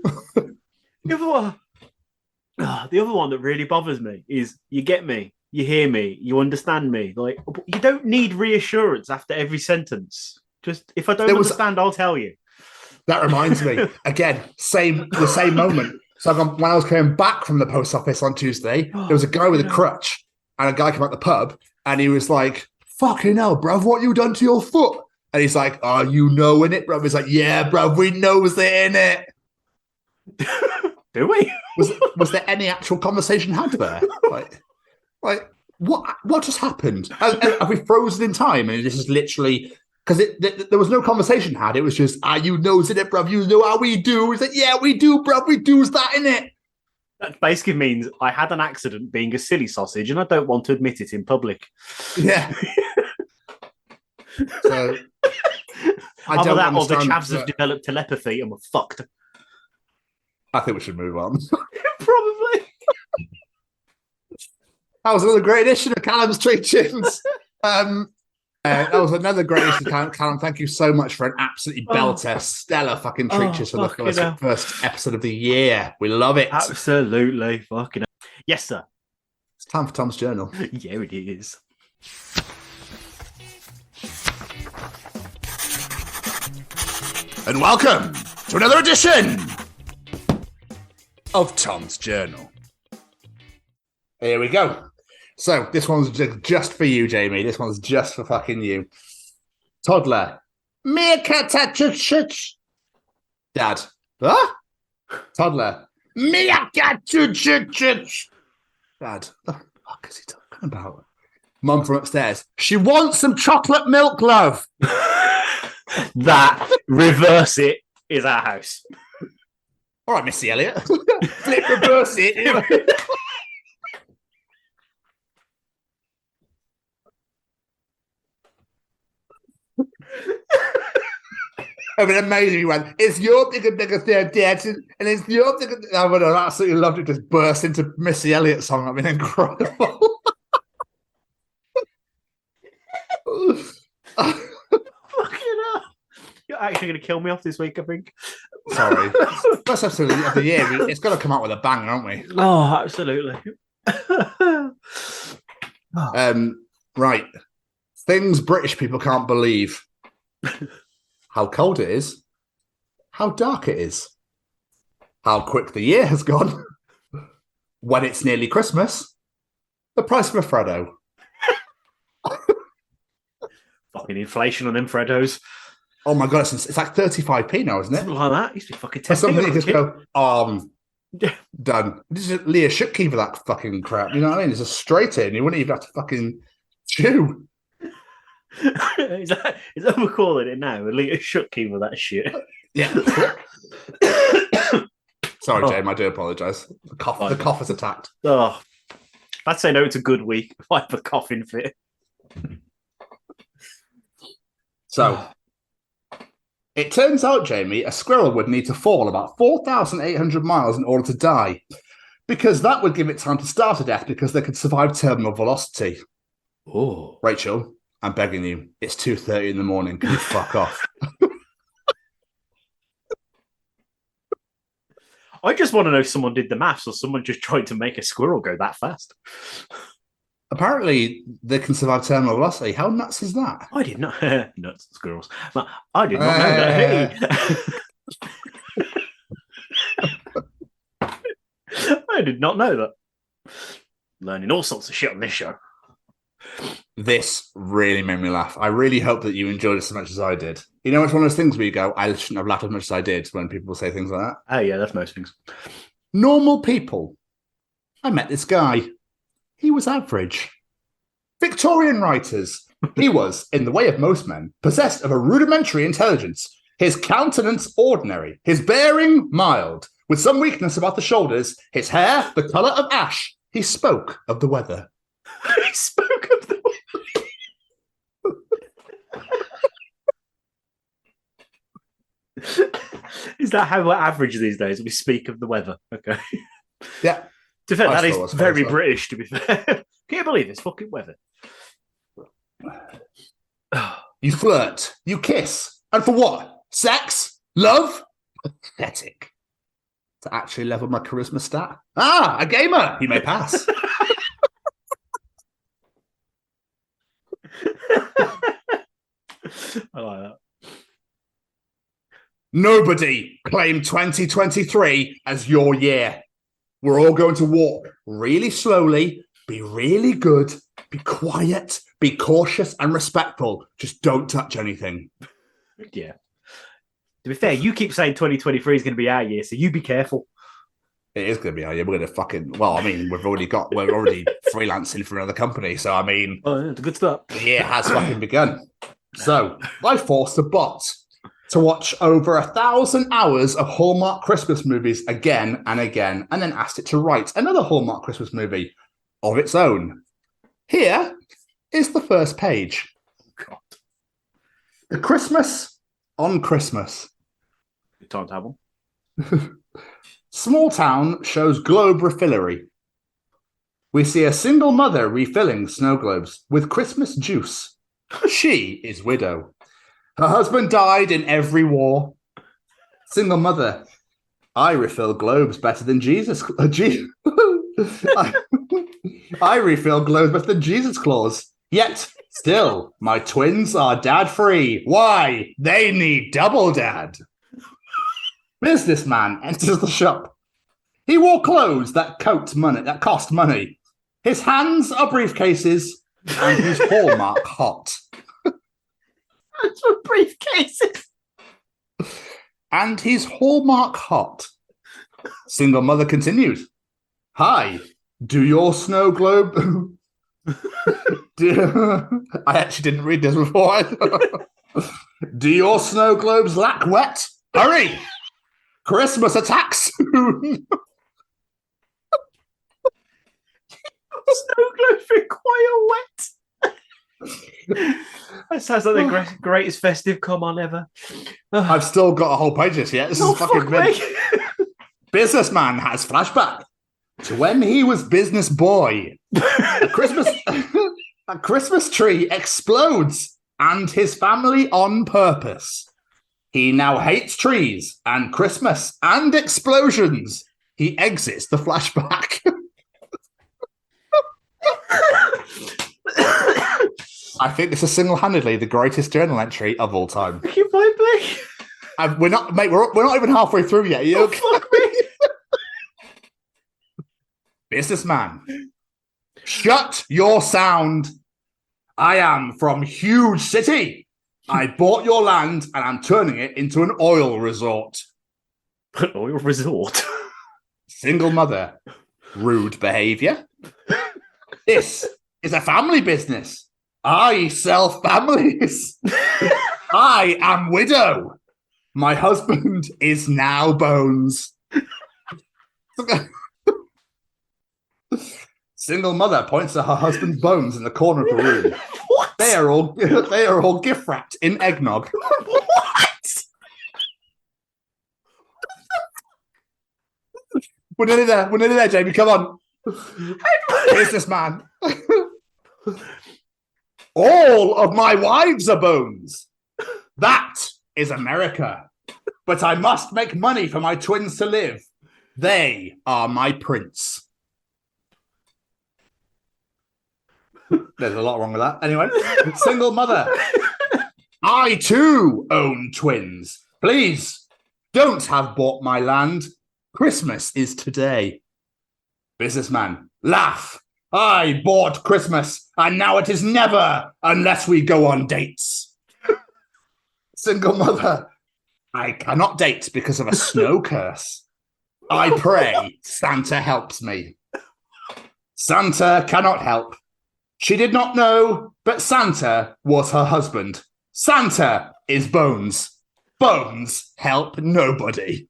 The other one that really bothers me is you get me. You hear me, you understand me. Like, you don't need reassurance after every sentence. Just, if I don't understand, I'll tell you. That reminds me, again, the same moment. So when I was coming back from the post office on Tuesday, there was a guy with a crutch, and a guy came out the pub, and he was like, "Fucking hell, bruv, what you done to your foot?" And he's like, "Oh, you know innit, bruv?" He's like, "Yeah, bruv, we knows it, innit." Do we? Was there any actual conversation had there? Like, what just happened? Have we frozen in time? And this is literally, because there was no conversation had. It was just, you knows it, bruv. You know how we do. He's like, "Yeah, we do, bruv. We do's that, innit?" That basically means I had an accident being a silly sausage and I don't want to admit it in public. Yeah. So, either that or the chavs have developed telepathy and we're fucked. I think we should move on. Probably. That was another great edition of Callum's Treachings. That was another great edition of Callum. Thank you so much for an absolutely belter, stellar fucking Treachers for the first episode of the year. We love it. Absolutely. Fucking yes, sir. It's time for Tom's Journal. Yeah, it is. And welcome to another edition of Tom's Journal. Here we go. So this one's just for you, Jamie. This one's just for fucking you. Toddler. Meerkat. Dad. Huh? Toddler. Meerkat. Dad. What the fuck is he talking about? Mum from upstairs. She wants some chocolate milk, love. That reverse it is our house. All right, Missy Elliott. Flip reverse it. It would amazing. He went, it's your bigger third dad, and it's your bigger. I would have absolutely loved it. Just burst into Missy Elliott song. That'd been incredible. Fucking hell. You're actually going to kill me off this week, I think. Sorry. First episode of the year. It's got to come out with a bang, haven't we? Oh, absolutely. Right. Things British people can't believe. How cold it is. How dark it is. How quick the year has gone. When it's nearly Christmas. The price of a Freddo. Fucking inflation on them Freddos. Oh my god, it's like 35p now, isn't it? Something like that. It used to be fucking 10p. For something you just go, done. This is Leah Shutkey for that fucking crap. You know what I mean? It's just straight in. You wouldn't even have to fucking chew. Is that we're calling it now? Leah Shutkey for that shit. Yeah. Sorry, James, I do apologise. The cough has attacked. Oh, I'd say no, it's a good week if I have a coughing fit. So, it turns out, Jamie, a squirrel would need to fall about 4,800 miles in order to die, because that would give it time to starve to death because they could survive terminal velocity. Oh, Rachel, I'm begging you, it's 2:30 in the morning. Can you fuck off? I just want to know if someone did the maths or someone just tried to make a squirrel go that fast. Apparently, they can survive terminal velocity. How nuts is that? I did not. Nuts, squirrels. I did not know that. I did not know that. Learning all sorts of shit on this show. This really made me laugh. I really hope that you enjoyed it as much as I did. You know, it's one of those things where you go, I shouldn't have laughed as much as I did when people say things like that. Oh, yeah, that's most things. Normal people. I met this guy. He was average. Victorian writers. He was, in the way of most men, possessed of a rudimentary intelligence. His countenance ordinary. His bearing mild. With some weakness about the shoulders. His hair the colour of ash. He spoke of the weather. He spoke of the weather. Is that how we're average these days? We speak of the weather. Okay. Yeah. To be fair, that is very British, to be fair. Can you believe it's fucking weather? You flirt. You kiss. And for what? Sex? Love? Pathetic. To actually level my charisma stat? Ah, a gamer. You may pass. I like that. Nobody claim 2023 as your year. We're all going to walk really slowly, be really good, be quiet, be cautious and respectful. Just don't touch anything. Yeah. To be fair, you keep saying 2023 is going to be our year, so you be careful. It is going to be our year. We're going to fucking... Well, I mean, we're already freelancing for another company, so I mean... Oh, yeah, it's a good start. The year has fucking begun. So, I forced a bot to watch over 1,000 hours of Hallmark Christmas movies again and again, and then asked it to write another Hallmark Christmas movie of its own. Here is the first page. God. The Christmas on Christmas. Good time to have one. Small town shows globe refillery. We see a single mother refilling snow globes with Christmas juice. She is widow. Her husband died in every war. Single mother. I refill globes better than Jesus. I refill globes better than Jesus Claus. Yet, still, my twins are dad-free. Why? They need double dad. Businessman enters the shop. He wore clothes that cost money. His hands are briefcases, and his Hallmark hot. That's for briefcases. And he's Hallmark hot. Single mother continued. Hi, do your snow globe... I actually didn't read this before. Do your snow globes lack wet? Hurry! Christmas attacks soon. Snow globes require wet. That sounds like the greatest festive come on ever. I've still got a whole page of this yet. This is fucking mid. Businessman has flashback to when he was business boy. A Christmas tree explodes and his family on purpose. He now hates trees and Christmas and explosions. He exits the flashback. I think this is single-handedly the greatest journal entry of all time. You might be. We're not, mate. We're not even halfway through yet. You okay? Fuck me. Businessman, shut your sound. I am from huge city. I bought your land and I'm turning it into an oil resort. An oil resort? Single mother, rude behaviour. This is a family business. I sell families. I am widow. My husband is now Bones. Single mother points at her husband's bones in the corner of the room. What? They are all gift wrapped in eggnog. What? We're nearly there, Jamie. Come on. Businessman. All of my wives are Bones. That is America. But I must make money for my twins to live. They are my prince. There's a lot wrong with that. Anyway, single mother. I too own twins. Please don't have bought my land. Christmas is today. Businessman, laugh. I bought Christmas, and now it is never unless we go on dates. Single mother, I cannot date because of a snow curse. I pray Santa helps me. Santa cannot help. She did not know, but Santa was her husband. Santa is Bones. Bones help nobody.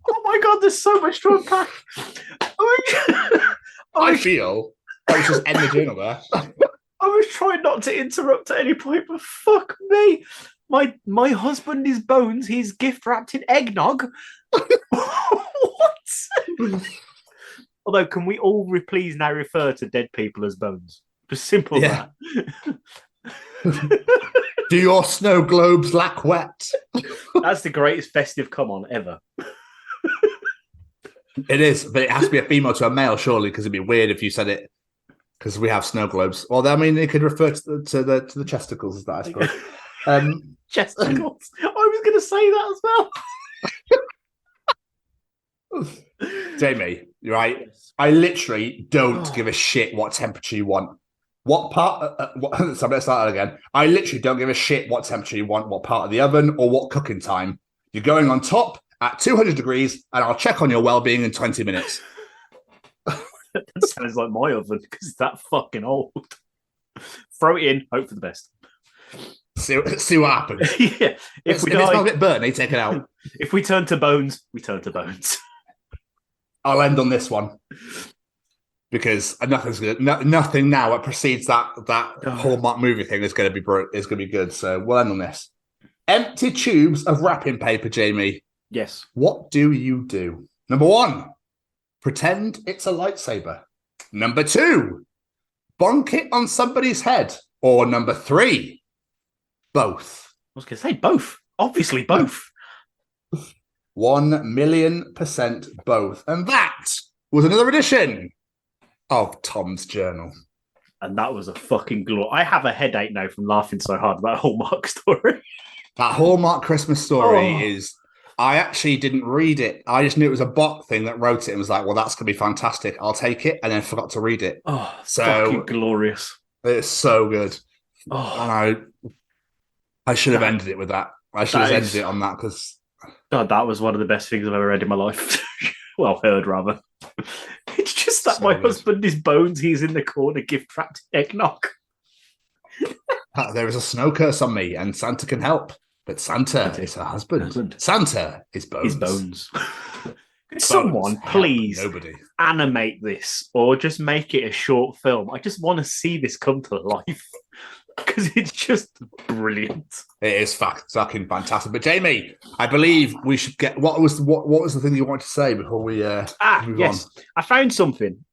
Oh my God, there's so much to unpack. I feel I was just end the journal there. I was trying not to interrupt at any point, but fuck me. My husband is Bones. He's gift wrapped in eggnog. What? Although, can we all please now refer to dead people as Bones? Just simple. Yeah. Do your snow globes lack wet? That's the greatest festive come on ever. It is, but it has to be a female to a male, surely, because it'd be weird if you said it. Because we have snow globes. Well, I mean, it could refer to the chesticles, is that I suppose. Chesticles. I was going to say that as well. Jamie, right? Yes. I literally don't give a shit what temperature you want. What part? So let's start again. I literally don't give a shit what temperature you want, what part of the oven, or what cooking time. You're going on top at 200 degrees, and I'll check on your well-being in 20 minutes. That sounds like my oven, because it's that fucking old. Throw it in, hope for the best. See what happens. Yeah. If it smells a bit burny, take it out. If we turn to Bones, we turn to Bones. I'll end on this one. Because nothing's good. Nothing now that precedes that Hallmark movie thing is going to be good. So we'll end on this. Empty tubes of wrapping paper, Jamie. Yes. What do you do? Number 1, pretend it's a lightsaber. Number 2, bonk it on somebody's head. Or number 3, both. I was going to say both. Obviously both. 1,000,000% both. And that was another edition of Tom's Journal. And that was a fucking glory. I have a headache now from laughing so hard about that Hallmark story. That Hallmark Christmas story is... I actually didn't read it. I just knew it was a bot thing that wrote it and was like, well, that's going to be fantastic. I'll take it. And then forgot to read it. Oh, fucking glorious. It's so good. Oh. And I should have ended it with that. I should have ended it on that because... God, that was one of the best things I've ever read in my life. Well, heard rather. It's just that so my husband is Bones. He's in the corner, gift wrapped eggnog. There is a snow curse on me and Santa can help. But Santa is her husband. Santa is Bones. He's Bones. Could someone please Nobody. animate this or just make it a short film? I just want to see this come to life because it's just brilliant. It is fucking fantastic. But Jamie, I believe we should get what was the thing you wanted to say before we move on? I found something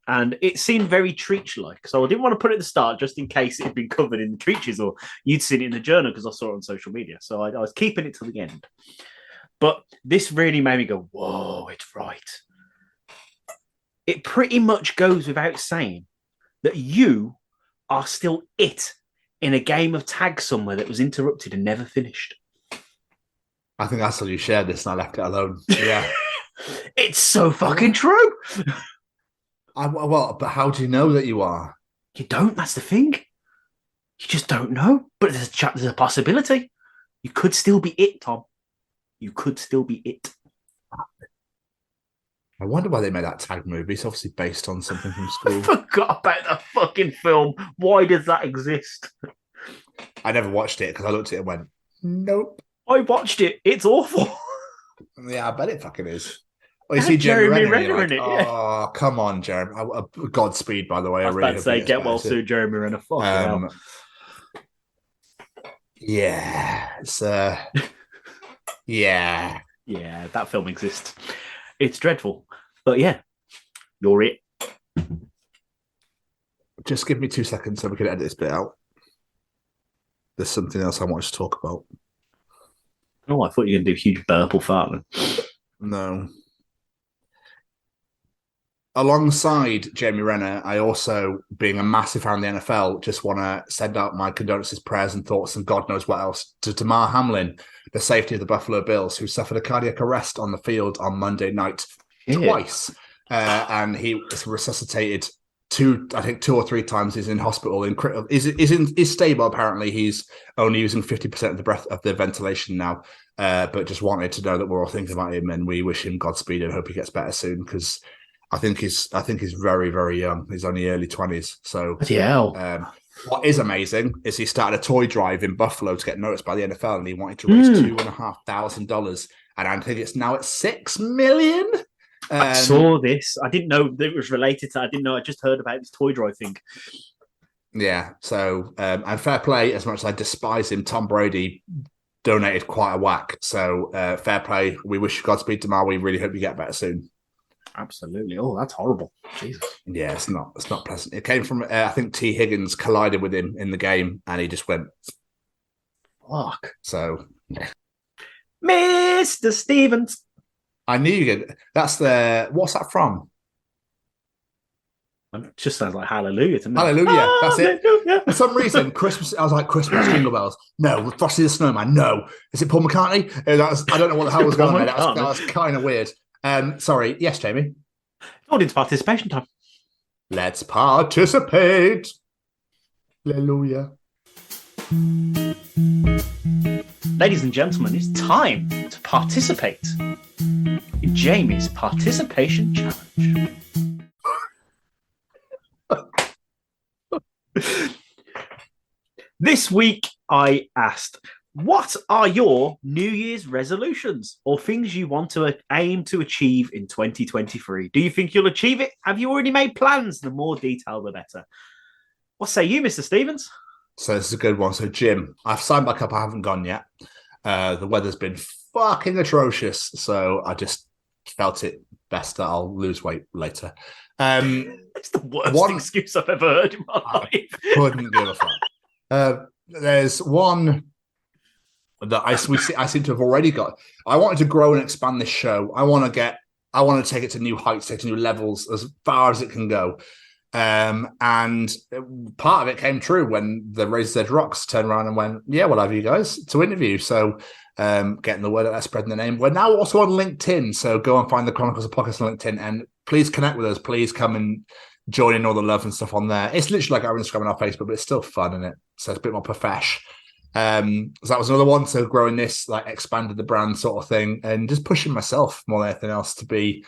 and it seemed very treach-like, so I didn't want to put it at the start just in case it had been covered in the treaches or you'd seen it in the journal because I saw it on social media. So I was keeping it to the end. But this really made me go, whoa, it's right. It pretty much goes without saying that you are still it in a game of tag somewhere that was interrupted and never finished. I think I saw you share this and I left it alone. Yeah. It's so fucking true. But how do you know that you are? You don't, that's the thing. You just don't know. But there's a possibility. You could still be it, Tom. You could still be it. I wonder why they made that tag movie. It's obviously based on something from school. I forgot about the fucking film. Why does that exist? I never watched it because I looked at it and went, nope. I watched it. It's awful. Yeah, I bet it fucking is. Oh, you see Jeremy Renner in it. Oh, come on, Jeremy. Godspeed, by the way. I was about to say, get well soon, Jeremy Renner. Fuck hell. Yeah, it's yeah, that film exists. It's dreadful, but yeah, you're it. Just give me 2 seconds so we can edit this bit out. There's something else I want to talk about. Oh, I thought you were going to do huge burple fart then. No. Alongside Jamie Renner, I also, being a massive fan of the NFL, just want to send out my condolences, prayers, and thoughts, and God knows what else, to Damar Hamlin, the safety of the Buffalo Bills, who suffered a cardiac arrest on the field on Monday night twice. And he was resuscitated two or three times. He's in hospital. Is stable, apparently. He's only using 50% of the breath of the ventilation now. But just wanted to know that we're all thinking about him and we wish him Godspeed and hope he gets better soon, because I think he's very, very young. He's only early 20s. So what is amazing is he started a toy drive in Buffalo to get noticed by the NFL, and he wanted to raise $2,500, and I think it's now at $6 million. I saw this. I didn't know that it was related to. I didn't know. I just heard about this toy drive thing. Yeah. So and fair play. As much as I despise him, Tom Brady donated quite a whack. So fair play. We wish you Godspeed, Damar. We really hope you get better soon. Absolutely. Oh, that's horrible. Jesus. Yeah, it's not pleasant. It came from I think T. Higgins collided with him in the game, and he just went fuck. So, yeah. Mr. Stevens. I knew you could. That's what's that from? It just sounds like Hallelujah to me. Hallelujah. That's it. For some reason, Christmas. I was like, Christmas jingle bells. No, Frosty the Snowman. No, is it Paul McCartney? I don't know what the hell was going on there. That was kind of weird. Sorry. Yes, Jamie. Audience participation time. Let's participate. Hallelujah. Ladies and gentlemen, it's time to participate in Jamie's participation challenge. This week, I asked, what are your New Year's resolutions or things you want to aim to achieve in 2023? Do you think you'll achieve it? Have you already made plans? The more detail, the better. What say you, Mr. Stevens? So this is a good one. So, Jim, I've signed back up. I haven't gone yet. The weather's been fucking atrocious. So I just felt it best that I'll lose weight later. It's the worst excuse I've ever heard in my life. Couldn't give a fuck. There's one that I seem to have already got. I wanted to grow and expand this show. I want to take it to new heights, take it to new levels, as far as it can go. And part of it came true when the Razor's Edge Rocks turned around and went, yeah, we'll have you guys to interview. So getting the word out there, spreading the name. We're now also on LinkedIn. So go and find the Chronicles of Podcast on LinkedIn and please connect with us. Please come and join in all the love and stuff on there. It's literally like our Instagram and our Facebook, but it's still fun, isn't it? So it's a bit more profesh. So that was another one. So growing this, like expanded the brand sort of thing and just pushing myself more than anything else to be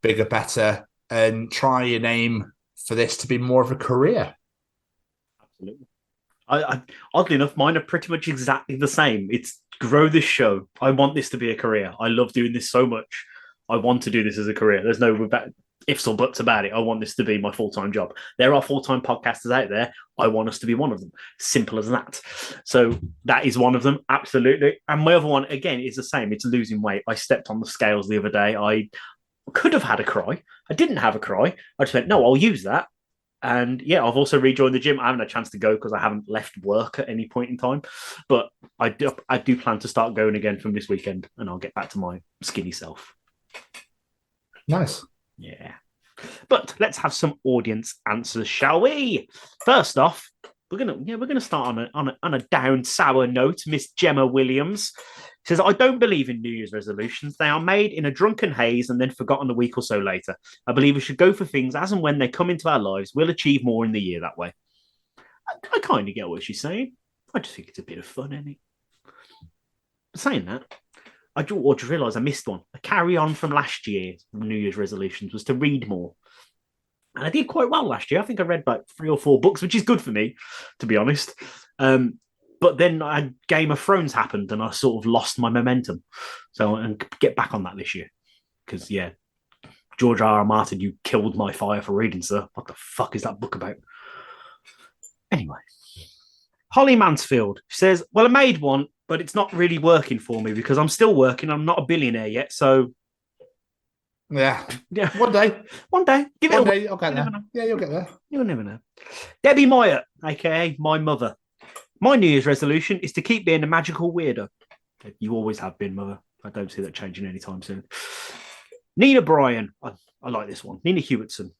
bigger, better, and try and aim for this to be more of a career. Absolutely. I oddly enough, mine are pretty much exactly the same. It's grow this show. I want this to be a career. I love doing this so much. I want to do this as a career. There's no ifs or buts about it. I want this to be my full-time job. There are full-time podcasters out there. I want us to be one of them. Simple as that. So that is one of them, absolutely. And my other one, again, is the same. It's losing weight. I stepped on the scales the other day. I could have had a cry. I didn't have a cry. I just went, no, I'll use that. And yeah, I've also rejoined the gym. I haven't had a chance to go because I haven't left work at any point in time. But I do plan to start going again from this weekend, and I'll get back to my skinny self. Nice. Yeah. But let's have some audience answers, shall we? First off, we're gonna start on a down sour note. Miss Gemma Williams says, I don't believe in New Year's resolutions. They are made in a drunken haze and then forgotten a week or so later. I believe we should go for things as and when they come into our lives. We'll achieve more in the year that way. I kind of get what she's saying. I just think it's a bit of fun, isn't it? But saying that, I just realised I missed one. A carry on from last year's New Year's resolutions was to read more. And I did quite well last year. I think I read like 3 or 4 books, which is good for me, to be honest. But then Game of Thrones happened and I sort of lost my momentum. So and get back on that this year. Because, yeah, George R. R. Martin, you killed my fire for reading, sir. What the fuck is that book about? Anyway. Holly Mansfield says, well, I made one, but it's not really working for me because I'm still working. I'm not a billionaire yet, so... Yeah. One day. Give it one day, I'll get there. Yeah, you'll get there. You'll never know. Debbie Moyer, a.k.a. my mother. My New Year's resolution is to keep being a magical weirdo. You always have been, mother. I don't see that changing anytime soon. Nina Bryan. I like this one. Nina Hewitson.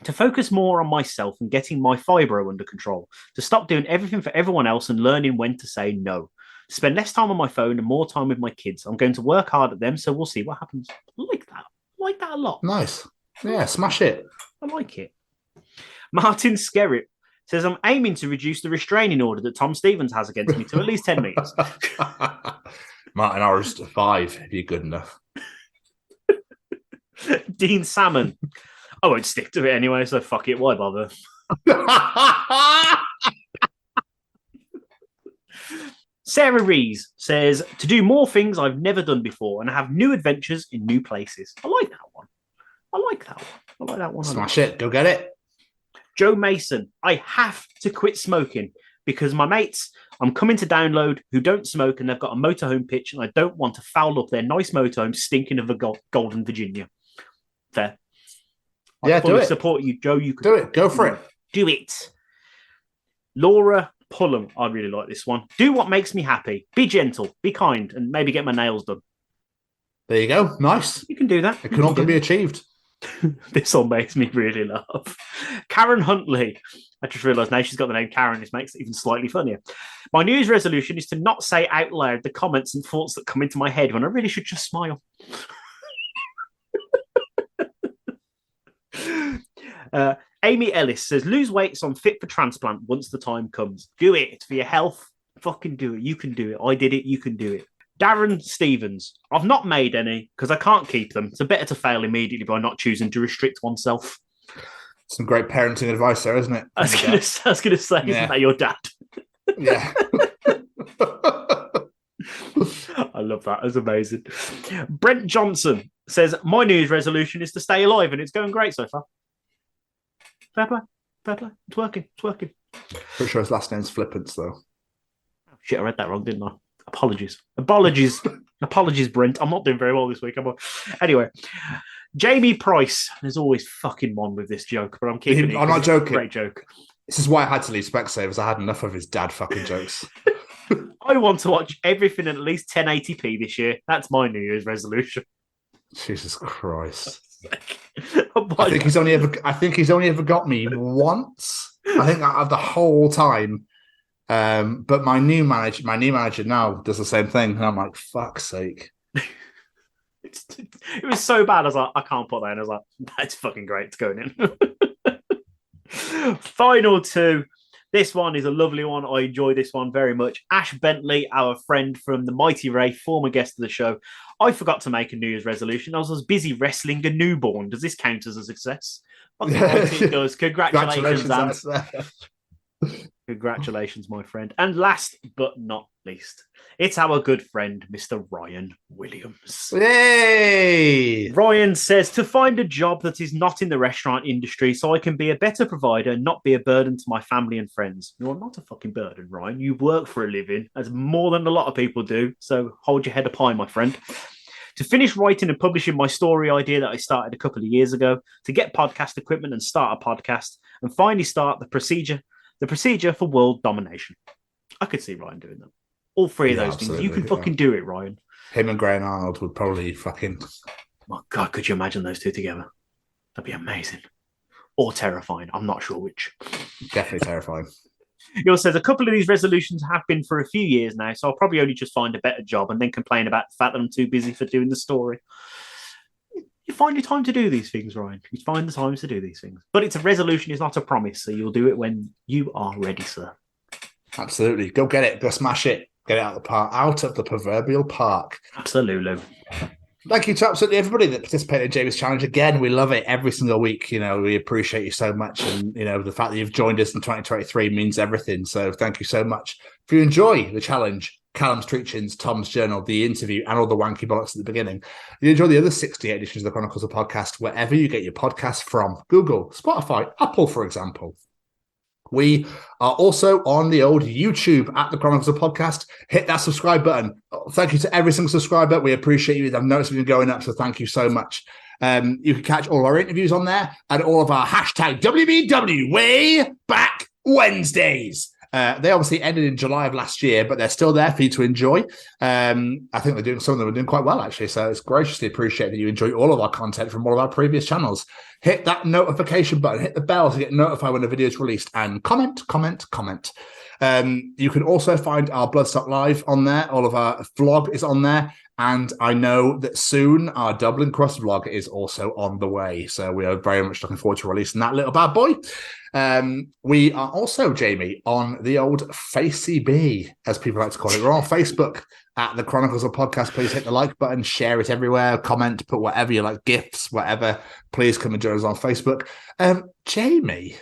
To focus more on myself and getting my fibro under control. To stop doing everything for everyone else and learning when to say no. To spend less time on my phone and more time with my kids. I'm going to work hard at them, so we'll see what happens. I like that. I like that a lot. Nice. Yeah, smash it. I like it. Martin Skerritt says, I'm aiming to reduce the restraining order that Tom Stevens has against me to at least 10 metres. Martin, I was 5 if you're good enough. Dean Salmon. I won't stick to it anyway, so fuck it. Why bother? Sarah Rees says, to do more things I've never done before and have new adventures in new places. I like that one. Smash it. Go get it. Joe Mason, I have to quit smoking because my mates I'm coming to download who don't smoke and they've got a motorhome pitch and I don't want to foul up their nice motorhome stinking of a Golden Virginia. Fair. I do it. Support you, Joe. You can do it. Go for it. Do it. Laura Pullum. I really like this one. Do what makes me happy. Be gentle. Be kind. And maybe get my nails done. There you go. Nice. You can do that. It can all be achieved. This all makes me really laugh. Karen Huntley. I just realised now she's got the name Karen. This makes it even slightly funnier. My New Year's resolution is to not say out loud the comments and thoughts that come into my head when I really should just smile. Amy Ellis says, lose weight so I'm fit for transplant once the time comes. Do it for your health. Fucking do it. You can do it. I did it. You can do it. Darren Stevens. I've not made any because I can't keep them. So better to fail immediately by not choosing to restrict oneself. Some great parenting advice there, isn't it? I was going to say, isn't that your dad? Yeah. I love that. It's amazing. Brent Johnson says, my New Year's resolution is to stay alive and it's going great so far. Fair play. Fair play. It's working. It's working. Pretty sure his last name's Flippance, though. Oh, shit, I read that wrong, didn't I? Apologies. Apologies, Brent. I'm not doing very well this week, am I? Anyway, Jamie Price. There's always fucking one with this joke, but I'm keeping it. I'm not joking. Great joke. This is why I had to leave Specsavers. I had enough of his dad fucking jokes. I want to watch everything at least 1080p this year. That's my New Year's resolution. Jesus Christ. I think he's only ever got me once. I think of the whole time. But my new manager now does the same thing, and I'm like, fuck's sake. It was so bad. I was like, I can't put that in. I was like, that's fucking great. It's going in. Final two. This one is a lovely one. I enjoy this one very much. Ash Bentley, our friend from the Mighty Ray, former guest of the show. I forgot to make a New Year's resolution. I was busy wrestling a newborn. Does this count as a success? It does. Congratulations, Ant. Congratulations, my friend. And last but not least, it's our good friend, Mr. Ryan Williams. Yay! Ryan says, to find a job that is not in the restaurant industry so I can be a better provider and not be a burden to my family and friends. You're not a fucking burden, Ryan. You work for a living, as more than a lot of people do. So hold your head up high, my friend. To finish writing and publishing my story idea that I started a couple of years ago, to get podcast equipment and start a podcast, and finally start the procedure for world domination. I could see Ryan doing that. All three of those things. You can fucking do it, Ryan. Him and Graham Arnold would probably fucking... My God, could you imagine those two together? That'd be amazing. Or terrifying. I'm not sure which. Definitely terrifying. He also says, a couple of these resolutions have been for a few years now, so I'll probably only just find a better job and then complain about the fact that I'm too busy for doing the story. You find your time to do these things, Ryan. You find the times to do these things. But it's a resolution, it's not a promise, so you'll do it when you are ready, sir. Absolutely. Go get it. Go smash it. Get it out of the park. Out of the proverbial park. Absolutely. Thank you to absolutely everybody that participated in Jamie's Challenge. Again, we love it every single week. We appreciate you so much. And, the fact that you've joined us in 2023 means everything. So thank you so much. If you enjoy the challenge, Callum's treachings, Tom's journal, the interview, and all the wanky bollocks at the beginning, you enjoy the other 68 editions of the Chronicles of Podcast, wherever you get your podcasts from. Google, Spotify, Apple, for example. We are also on the old YouTube at the Chronicles of Podcast. Hit that subscribe button. Thank you to every single subscriber. We appreciate you. I've noticed we've been going up, so thank you so much. You can catch all our interviews on there and all of our hashtag WBW way back Wednesdays. They obviously ended in July of last year, but they're still there for you to enjoy. I think some of them are doing quite well, actually. So it's graciously appreciated that you enjoy all of our content from all of our previous channels. Hit that notification button, hit the bell to get notified when a video is released, and comment. You can also find our Bloodstock Live on there. All of our vlog is on there. And I know that soon our Dublin Cross vlog is also on the way. So we are very much looking forward to releasing that little bad boy. We are also, Jamie, on the old Facey B, as people like to call it. We're on Facebook at the Chronicles of Podcast. Please hit the like button, share it everywhere, comment, put whatever you like, GIFs, whatever. Please come and join us on Facebook. Jamie,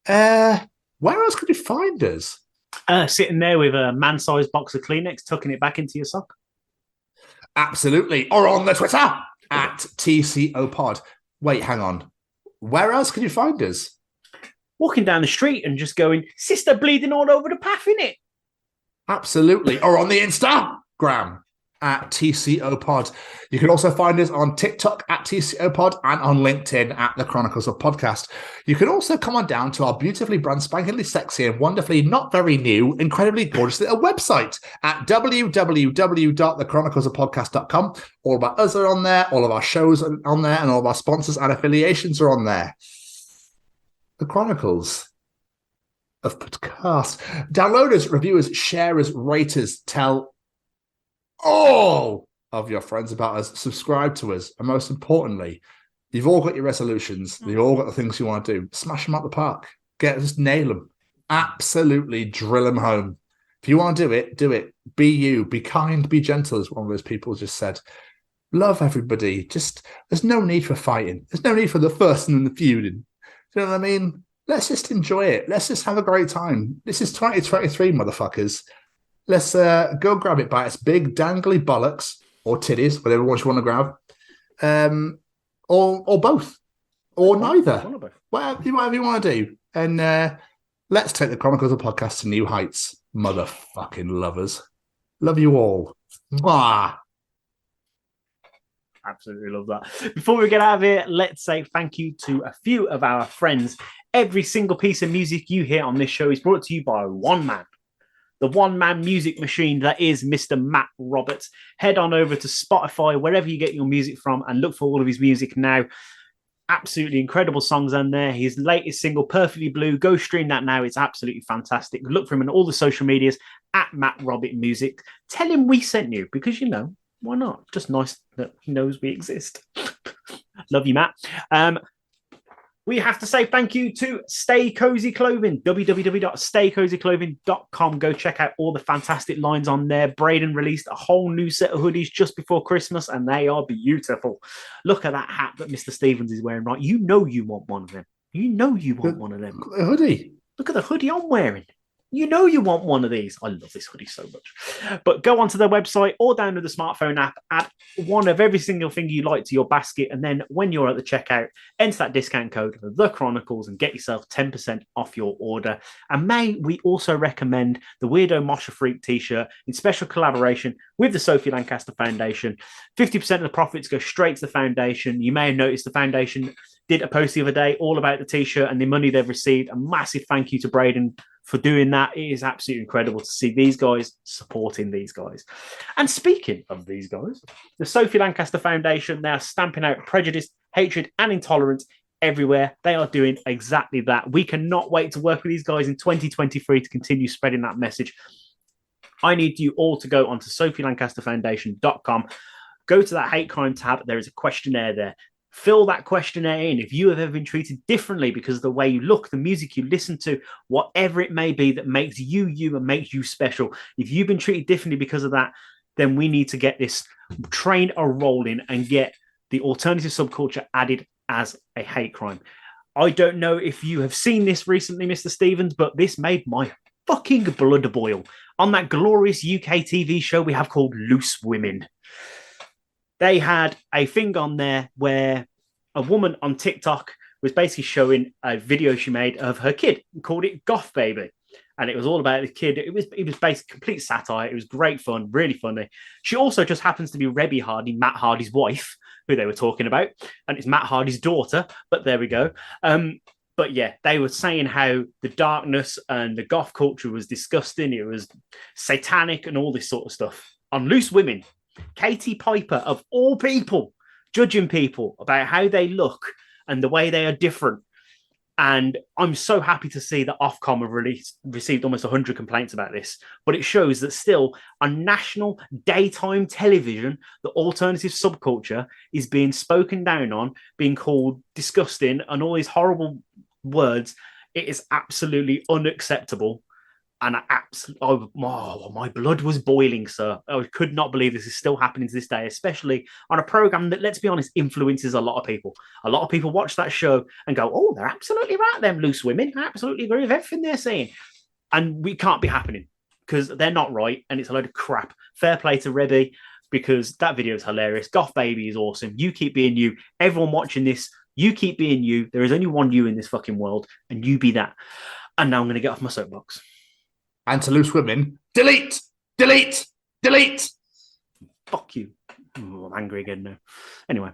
where else could you find us? Sitting there with a man-sized box of Kleenex, tucking it back into your sock. Absolutely. Or on the Twitter at TCOPod. Wait, hang on. Where else can you find us? Walking down the street and just going, sister bleeding all over the path, innit? Absolutely. Or on the Instagram at TCOPod. You can also find us on TikTok at TCOPod and on LinkedIn at the Chronicles of Podcast. You can also come on down to our beautifully brand spankingly sexy and wonderfully not very new, incredibly gorgeous little website at www.thechroniclesofpodcast.com. All about us are on there, all of our shows are on there, and all of our sponsors and affiliations are on there. The Chronicles of Podcast. Downloaders, reviewers, sharers, raters, tell all of your friends about us, subscribe to us, and most importantly, you've all got your resolutions, you've all got the things you want to do. Smash them out the park. Just nail them. Absolutely drill them home. If you want to do it, do it. Be you. Be kind. Be gentle, as one of those people just said. Love everybody. There's no need for fighting. There's no need for the fussing and the feuding. You know what I mean? Let's just enjoy it. Let's just have a great time. This is 2023, motherfuckers. Let's go grab it by its big dangly bollocks or titties, whatever one you want to grab, or both, or neither, whatever you want to do. And let's take the Chronicles of Podcast to new heights, motherfucking lovers. Love you all. Mwah. Absolutely love that. Before we get out of here, let's say thank you to a few of our friends. Every single piece of music you hear on this show is brought to you by one man. The one-man music machine that is Mr. Matt Roberts. Head on over to Spotify, wherever you get your music from, and look for all of his music now. Absolutely incredible songs on there. His latest single, Perfectly Blue, go stream that now. It's absolutely fantastic. Look for him on all the social medias at Matt Robert Music. Tell him we sent you, because, why not? Just nice that he knows we exist. Love you, Matt. We have to say thank you to Stay Cozy Clothing, www.staycozyclothing.com. Go check out all the fantastic lines on there. Braden released a whole new set of hoodies just before Christmas, and they are beautiful. Look at that hat that Mr. Stevens is wearing, right? You know you want one of them. You know you want one of them. A hoodie. Look at the hoodie I'm wearing. you know you want one of these. I love this hoodie so much. But go onto their website or download the smartphone app, add one of every single thing you like to your basket, and then when you're at the checkout, enter that discount code, The Chronicles, and get yourself 10% off your order. And may we also recommend the Weirdo Mosher Freak t-shirt in special collaboration with the Sophie Lancaster Foundation. 50% of the profits go straight to the foundation. You may have noticed the foundation did a post the other day all about the t-shirt and the money they've received. A massive thank you to Braden for doing that. It is absolutely incredible to see these guys supporting these guys. And speaking of these guys, the Sophie Lancaster Foundation, they are stamping out prejudice, hatred, and intolerance everywhere. They are doing exactly that. We cannot wait to work with these guys in 2023 to continue spreading that message. I need you all to go onto sophielancasterfoundation.com. Go to that hate crime tab. There is a questionnaire there. Fill that questionnaire in. If you have ever been treated differently because of the way you look, the music you listen to, whatever it may be that makes you you and makes you special, if you've been treated differently because of that, then we need to get this train a-rolling and get the alternative subculture added as a hate crime. I don't know if you have seen this recently, Mr. Stevens, but this made my fucking blood boil. On that glorious UK TV show we have called Loose Women, they had a thing on there where a woman on TikTok was basically showing a video she made of her kid and called it Goth Baby. And it was all about the kid. It was basically complete satire. It was great fun, really funny. She also just happens to be Rebby Hardy, Matt Hardy's wife, who they were talking about. And it's Matt Hardy's daughter, but there we go. But yeah, they were saying how the darkness and the goth culture was disgusting. It was satanic and all this sort of stuff. On Loose Women, Katie Piper, of all people, judging people about how they look and the way they are different. And I'm so happy to see that Ofcom have received almost 100 complaints about this. But it shows that still on national daytime television, the alternative subculture is being spoken down on, being called disgusting and all these horrible words. It is absolutely unacceptable. And my blood was boiling, sir. I could not believe this is still happening to this day, especially on a program that, let's be honest, influences a lot of people. A lot of people watch that show and go, oh, they're absolutely right, them Loose Women. I absolutely agree with everything they're saying. And we can't be happening because they're not right and it's a load of crap. Fair play to Rebby because that video is hilarious. Goth Baby is awesome. You keep being you. Everyone watching this, you keep being you. There is only one you in this fucking world and you be that. And now I'm going to get off my soapbox. And to Loose Women, delete, delete, delete. Fuck you. I'm angry again now. Anyway.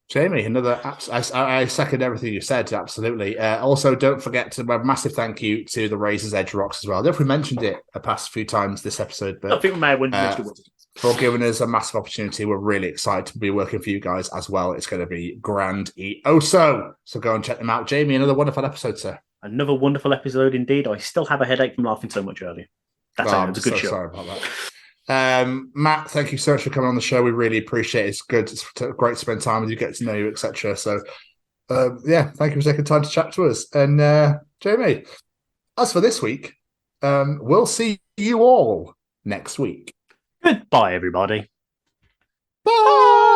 Jamie, another. I second everything you said, absolutely. Also, don't forget to a massive thank you to the Razor's Edge Rocks as well. I don't know if we mentioned it a past few times this episode, but I think we may have mentioned it. For giving us a massive opportunity. We're really excited to be working for you guys as well. It's going to be grand-o-so. So go and check them out. Jamie, another wonderful episode, sir. Another wonderful episode indeed. I still have a headache from laughing so much earlier. That's how it's a good show. Sorry about that. Matt, thank you so much for coming on the show. We really appreciate it. It's good. It's great to spend time with you, get to know you, etc. So, thank you for taking time to chat to us. And Jamie, as for this week, we'll see you all next week. Goodbye, everybody. Bye.